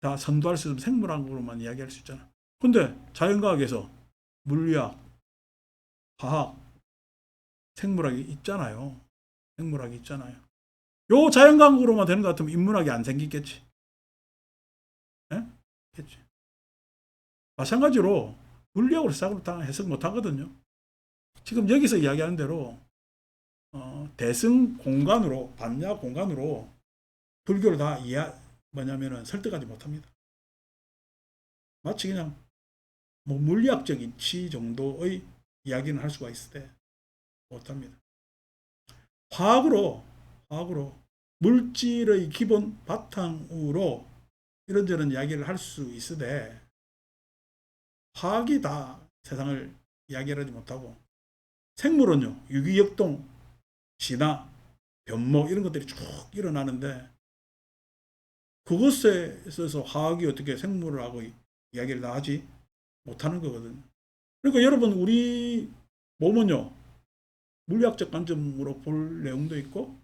다 선도할 수 있으면 생물학으로만 이야기할 수 있잖아. 근데 자연과학에서 물리학, 화학, 생물학이 있잖아요. 요 자연과학으로만 되는 것 같으면 인문학이 안 생기겠지. 겠지. 마찬가지로 물리학으로 세상을 다 해석 못 하거든요. 지금 여기서 이야기하는 대로 대승 공간으로 반야 공간으로 불교를 다 설득하지 못합니다. 마치 그냥 물리학적 이치 정도의 이야기는 할 수가 있을 때 못합니다. 화학으로 물질의 기본 바탕으로 이런저런 이야기를 할 수 있으되 화학이 다 세상을 이야기하지 못하고 생물은요 유기역동, 진화, 변모 이런 것들이 쭉 일어나는데 그것에 있어서 화학이 어떻게 생물하고 이야기를 다 하지 못하는 거거든요. 그러니까 여러분 우리 몸은요 물리학적 관점으로 볼 내용도 있고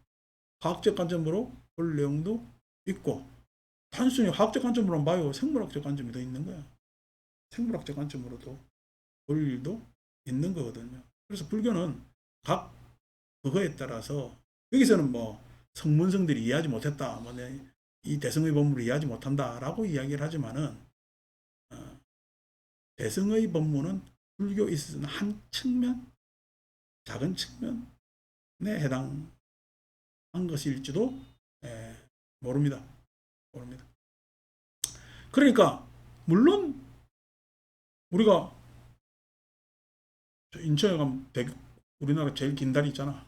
화학적 관점으로 볼 내용도 있고 단순히 화학적 관점으로만 봐요. 생물학적 관점이 더 있는 거야. 생물학적 관점으로도 볼 일도 있는 거거든요. 그래서 불교는 각 그거에 따라서 여기서는 성문성들이 이해하지 못했다. 이 대승의 법문을 이해하지 못한다라고 이야기를 하지만은 대승의 법문은 불교에 있어서는 한 측면, 작은 측면에 해당한 것일지도 모릅니다. 그러니까 물론 우리가 인천에 가면 우리나라 제일 긴 다리 있잖아.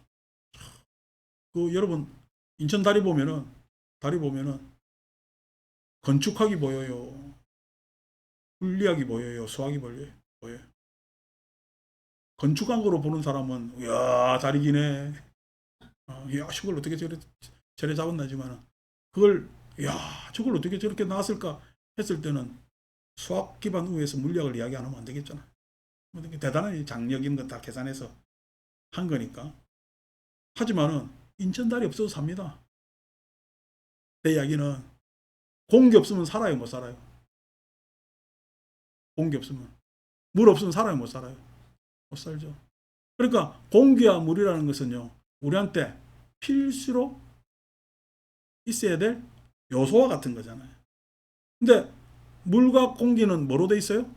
여러분 인천 다리 보면은 건축학이 보여요. 물리학이 보여요. 수학이 보여요. 건축학으로 보는 사람은 이야 다리 기네. 야 저걸 어떻게 저래 잡았나지만 그걸 야 저걸 어떻게 저렇게 나왔을까 했을 때는 수학 기반 우에서 물리학을 이야기 안 하면 안 되겠잖아. 대단한 장력인 거 다 계산해서 한 거니까. 하지만은 인천 다리 없어도 삽니다. 내 이야기는 공기 없으면 살아요, 못 살아요? 공기 없으면. 물 없으면 살아요, 못 살아요? 못 살죠. 그러니까 공기와 물이라는 것은요 우리한테 필수로 있어야 될 요소와 같은 거잖아요. 근데 물과 공기는 뭐로 돼 있어요?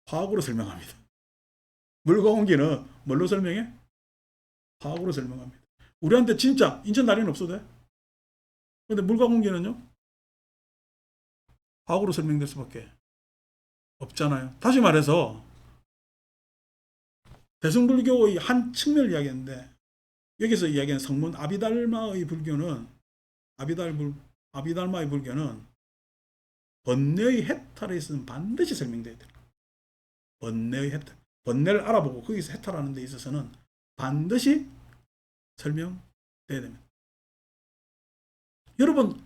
화학으로 설명합니다. 물과 공기는 뭘로 설명해? 화학으로 설명합니다. 우리한테 진짜 인천 다리는 없어도 돼. 근데 물과 공기는요? 화학으로 설명될 수밖에 없잖아요. 다시 말해서 대승불교의 한 측면을 이야기했는데 여기서 이야기하는 성문 아비달마의 불교는 아비달마의 불교는 번뇌의 해탈에 있어서는 반드시 설명돼야 돼요. 번뇌의 해탈. 번뇌를 알아보고 거기서 해탈하는 데 있어서는 반드시 설명돼야 됩니다. 여러분,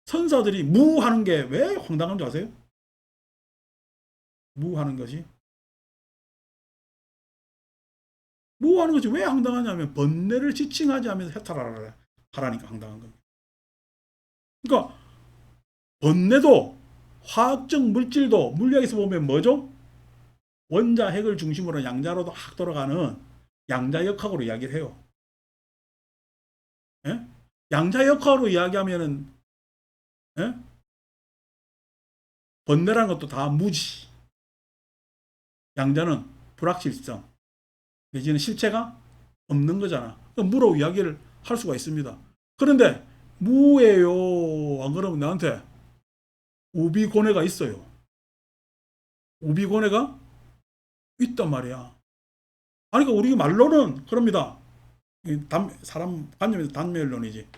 선사들이 무하는 게 왜 황당한 줄 아세요? 무하는 것이 왜 황당하냐면 번뇌를 지칭하지 않으면서 해탈하라니까 황당한 겁니다. 그러니까 번뇌도 화학적 물질도 물리학에서 보면 뭐죠? 원자 핵을 중심으로 양자로도 확 돌아가는 양자역학으로 이야기를 해요. 예? 양자역학으로 이야기하면은 예? 번뇌라는 것도 다 무지. 양자는 불확실성. 내지는 실체가 없는 거잖아. 무로 이야기를 할 수가 있습니다. 그런데 무예요. 안 그러면 나한테 우비고뇌가 있어요. 우비고뇌가 있단 말이야. 아니, 그러니까 우리 말로는 그럽니다. 사람 관념에서 단멸론이지.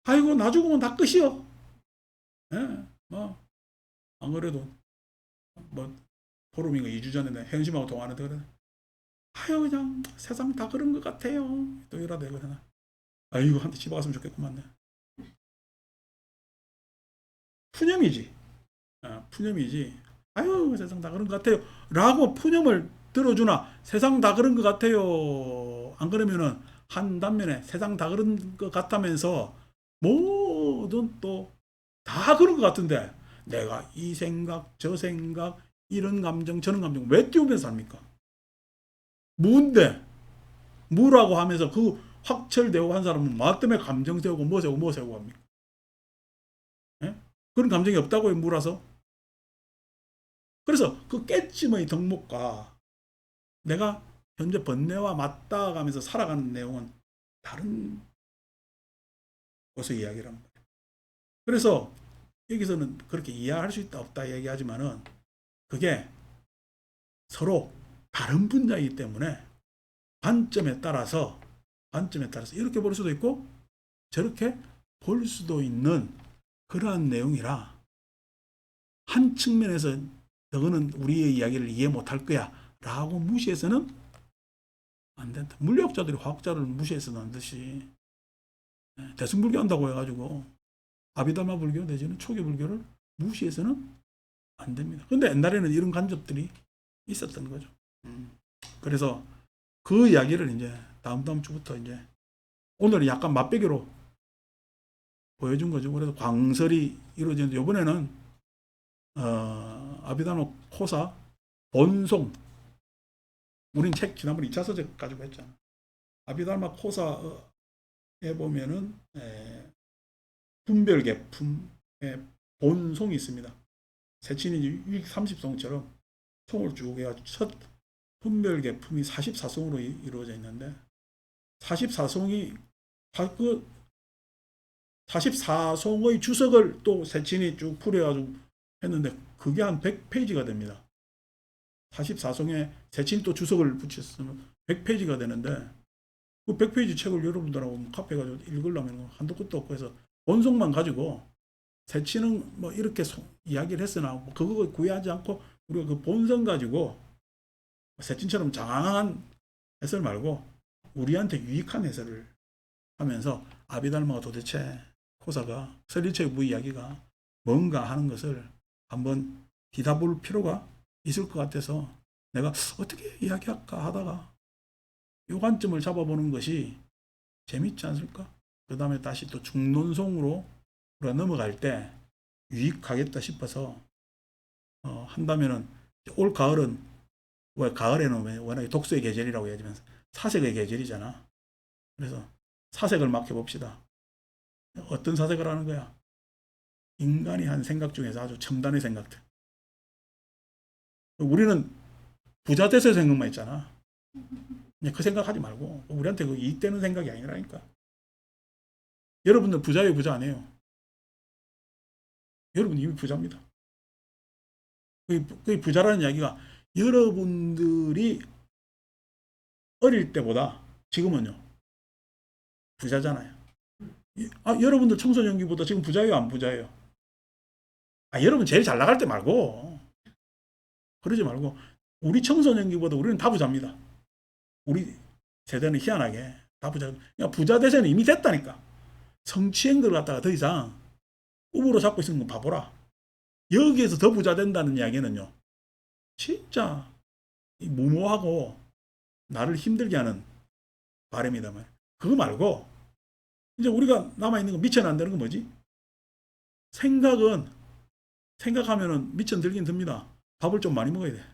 아이고, 나 죽으면 다 끝이요. 예, 뭐, 안 그래도, 뭐, 포럼인가 2주 전에 내 현심하고 통화하는데 그래. 아유, 그냥 세상 다 그런 것 같아요. 또 이러다 이거잖아. 아이고, 한테 집어갔으면 좋겠구만. 푸념이지. 푸념이지. 아유, 세상 다 그런 것 같아요. 라고 푸념을 들어주나, 세상 다 그런 것 같아요. 안 그러면은, 한 단면에 세상 다 그런 것 같다면서, 모든 또, 다 그런 것 같은데, 내가 이 생각, 저 생각, 이런 감정, 저런 감정, 왜 띄우면서 삽니까? 무인데, 무라고 하면서 그 확철되고 한 사람은 뭐 때문에 감정 세우고 뭐 세우고 뭐 세우고 합니까? 예? 그런 감정이 없다고요, 무라서? 그래서 그 깨짐의 덕목과 내가 현재 번뇌와 맞닿아가면서 살아가는 내용은 다른 것을 이야기를 합니다. 그래서 여기서는 그렇게 이해할 수 있다 없다 얘기하지만은 그게 서로 다른 분야이기 때문에 관점에 따라서 이렇게 볼 수도 있고 저렇게 볼 수도 있는 그러한 내용이라 한 측면에서 너는 우리의 이야기를 이해 못할 거야 라고 무시해서는 안 된다. 물리학자들이 화학자를 무시해서는 안 듯이 대승불교 한다고 해가지고 아비달마 불교 내지는 초기 불교를 무시해서는 안 됩니다. 근데 옛날에는 이런 간접들이 있었던 거죠. 그래서 그 이야기를 이제 다음 주부터 이제 오늘 약간 맛배기로 보여준 거죠. 그래서 광설이 이루어지는데 이번에는 아비달마 코사 본송 우린 책 지난번에 2차 서적 가지고 했잖아. 아비달마 코사에 보면은 분별계품의 본송이 있습니다. 세친이 630송처럼 송을 쭉 해가지고 첫 분별계품이 44송으로 이루어져 있는데 44송이 그 44송의 주석을 또 세친이 쭉 풀어가지고 했는데 그게 한 100페이지가 됩니다. 44송에 세친이 또 주석을 붙였으면 100페이지가 되는데 그 100페이지 책을 여러분들하고 카페 가지고 읽으려면 한도 끝도 없고 해서 본송만 가지고 세친은 뭐 이렇게 이야기를 했으나 뭐 그거 구애하지 않고 우리가 그 본성 가지고 세친처럼 장황한 해설 말고 우리한테 유익한 해설을 하면서 아비달마가 도대체 코사가 설리체의 무 이야기가 뭔가 하는 것을 한번 뒤다볼 필요가 있을 것 같아서 내가 어떻게 이야기할까 하다가 이 관점을 잡아보는 것이 재밌지 않을까? 그 다음에 다시 또 중론송으로 우리가 넘어갈 때 유익하겠다 싶어서 한다면은 올 가을은 왜 가을에는 워낙에 독서의 계절이라고 해야지만 사색의 계절이잖아. 그래서 사색을 맡겨봅시다. 어떤 사색을 하는 거야? 인간이 한 생각 중에서 아주 첨단의 생각들. 우리는 부자 돼서 생각만 있잖아. 그 생각하지 말고 우리한테 그 이익되는 생각이 아니라니까. 여러분들 부자예요, 부자 아니에요? 여러분 이미 부자입니다. 그 부자라는 이야기가 여러분들이 어릴 때보다 지금은요 부자잖아요. 여러분들 청소년기보다 지금 부자예요, 안 부자예요? 여러분 제일 잘 나갈 때 말고 그러지 말고 우리 청소년기보다 우리는 다 부자입니다. 우리 세대는 희한하게 다 부자. 그러니까 부자 대세는 이미 됐다니까. 성취행들을 갖다가 더 이상 꿈으로 잡고 있는 건 바보라. 여기에서 더 부자 된다는 이야기는요, 진짜 무모하고 나를 힘들게 하는 바람이다만. 그거 말고 이제 우리가 남아있는 거 미쳐는 안 되는 건 뭐지? 생각하면은 미천 들긴 듭니다. 밥을 좀 많이 먹어야 돼.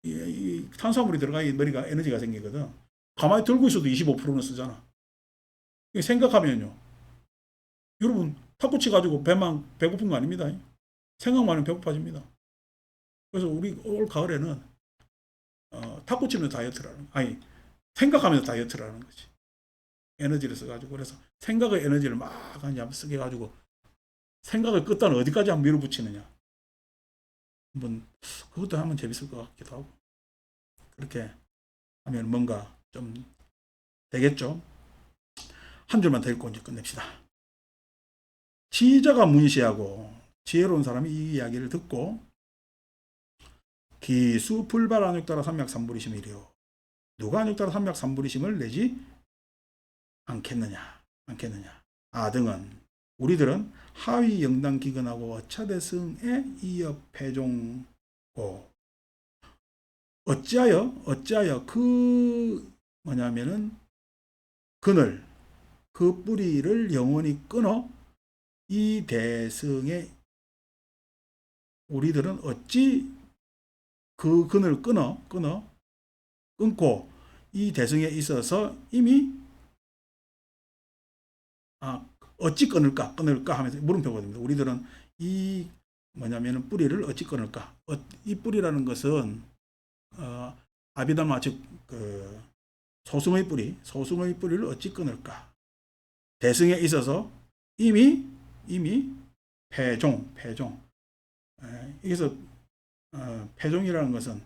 이 탄수화물이 들어가야 머리가 에너지가 생기거든. 가만히 들고 있어도 25%는 쓰잖아. 생각하면요. 여러분 탁구치 가지고 배만 배고픈 거 아닙니다. 생각만 하면 배고파집니다. 그래서 우리 올 가을에는 탁구치는 다이어트라는, 아니 생각하면서 다이어트라는 거지. 에너지를 써가지고. 그래서 생각의 에너지를 막 한번 쓰게 가지고 생각의 끝단을 어디까지 한번 밀어붙이느냐. 한번 그것도 하면 재밌을 것 같기도 하고. 그렇게 하면 뭔가 좀 되겠죠. 한 줄만 더 읽고 이제 끝냅시다. 지자가 문시하고 지혜로운 사람이 이 이야기를 듣고 기수 불발 안욕 따라 삼약 삼불이심이리요. 누가 안욕 따라 삼약 삼불이심을 내지 않겠느냐. 아등은 우리들은 하위 영당 기근하고 어차대승에 이어 패종고. 어찌하여 그 뭐냐면은 그늘 그 뿌리를 영원히 끊어 이 대승에 우리들은 어찌 그 근을 끊고 이 대승에 있어서 이미 어찌 끊을까 하면서 물음표가 됩니다. 우리들은 이 뭐냐면은 뿌리를 어찌 끊을까. 이 뿌리라는 것은 아비다마 즉 그 소승의 뿌리를 어찌 끊을까. 대승에 있어서 이미 패종. 여기서 패종이라는 것은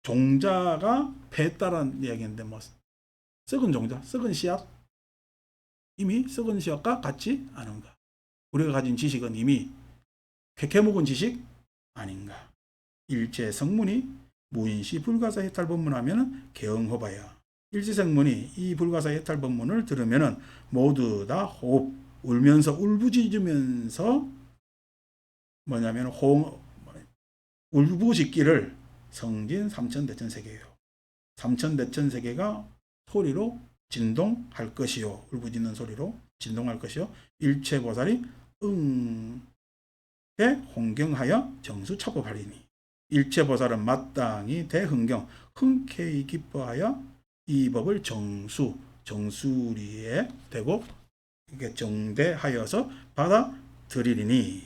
종자가 패했다라는 이야기인데 뭐 썩은 종자, 썩은 씨앗, 이미 썩은 씨앗과 같지 않은가. 우리가 가진 지식은 이미 쾌쾌묵은 지식 아닌가. 일제 성문이 무인시 불가사 해탈 법문하면 개응호바야. 일제성문이 이 불가사 해탈 법문을 들으면 모두 다 호흡, 울면서 울부짖으면서 뭐냐면 울부짖기를 성진 삼천대천세계예요. 삼천대천세계가 소리로 진동할 것이요. 울부짖는 소리로 진동할 것이요. 일체보살이 홍경하여 정수차법하리니. 일체보살은 마땅히 대흥경 흔쾌히 기뻐하여 이 법을 정수리에 대고 이게 정대하여서 받아들이리니.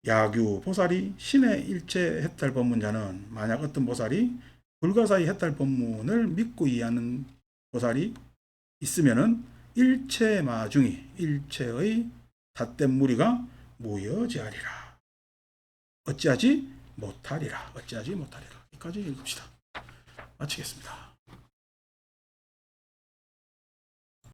야규 보살이 신의 일체 해탈 법문자는 만약 어떤 보살이 불가사의 해탈 법문을 믿고 이해하는 보살이 있으면은 일체마중이 일체의 닷된 무리가 모여지하리라. 어찌하지 못하리라. 여기까지 읽읍시다. 마치겠습니다.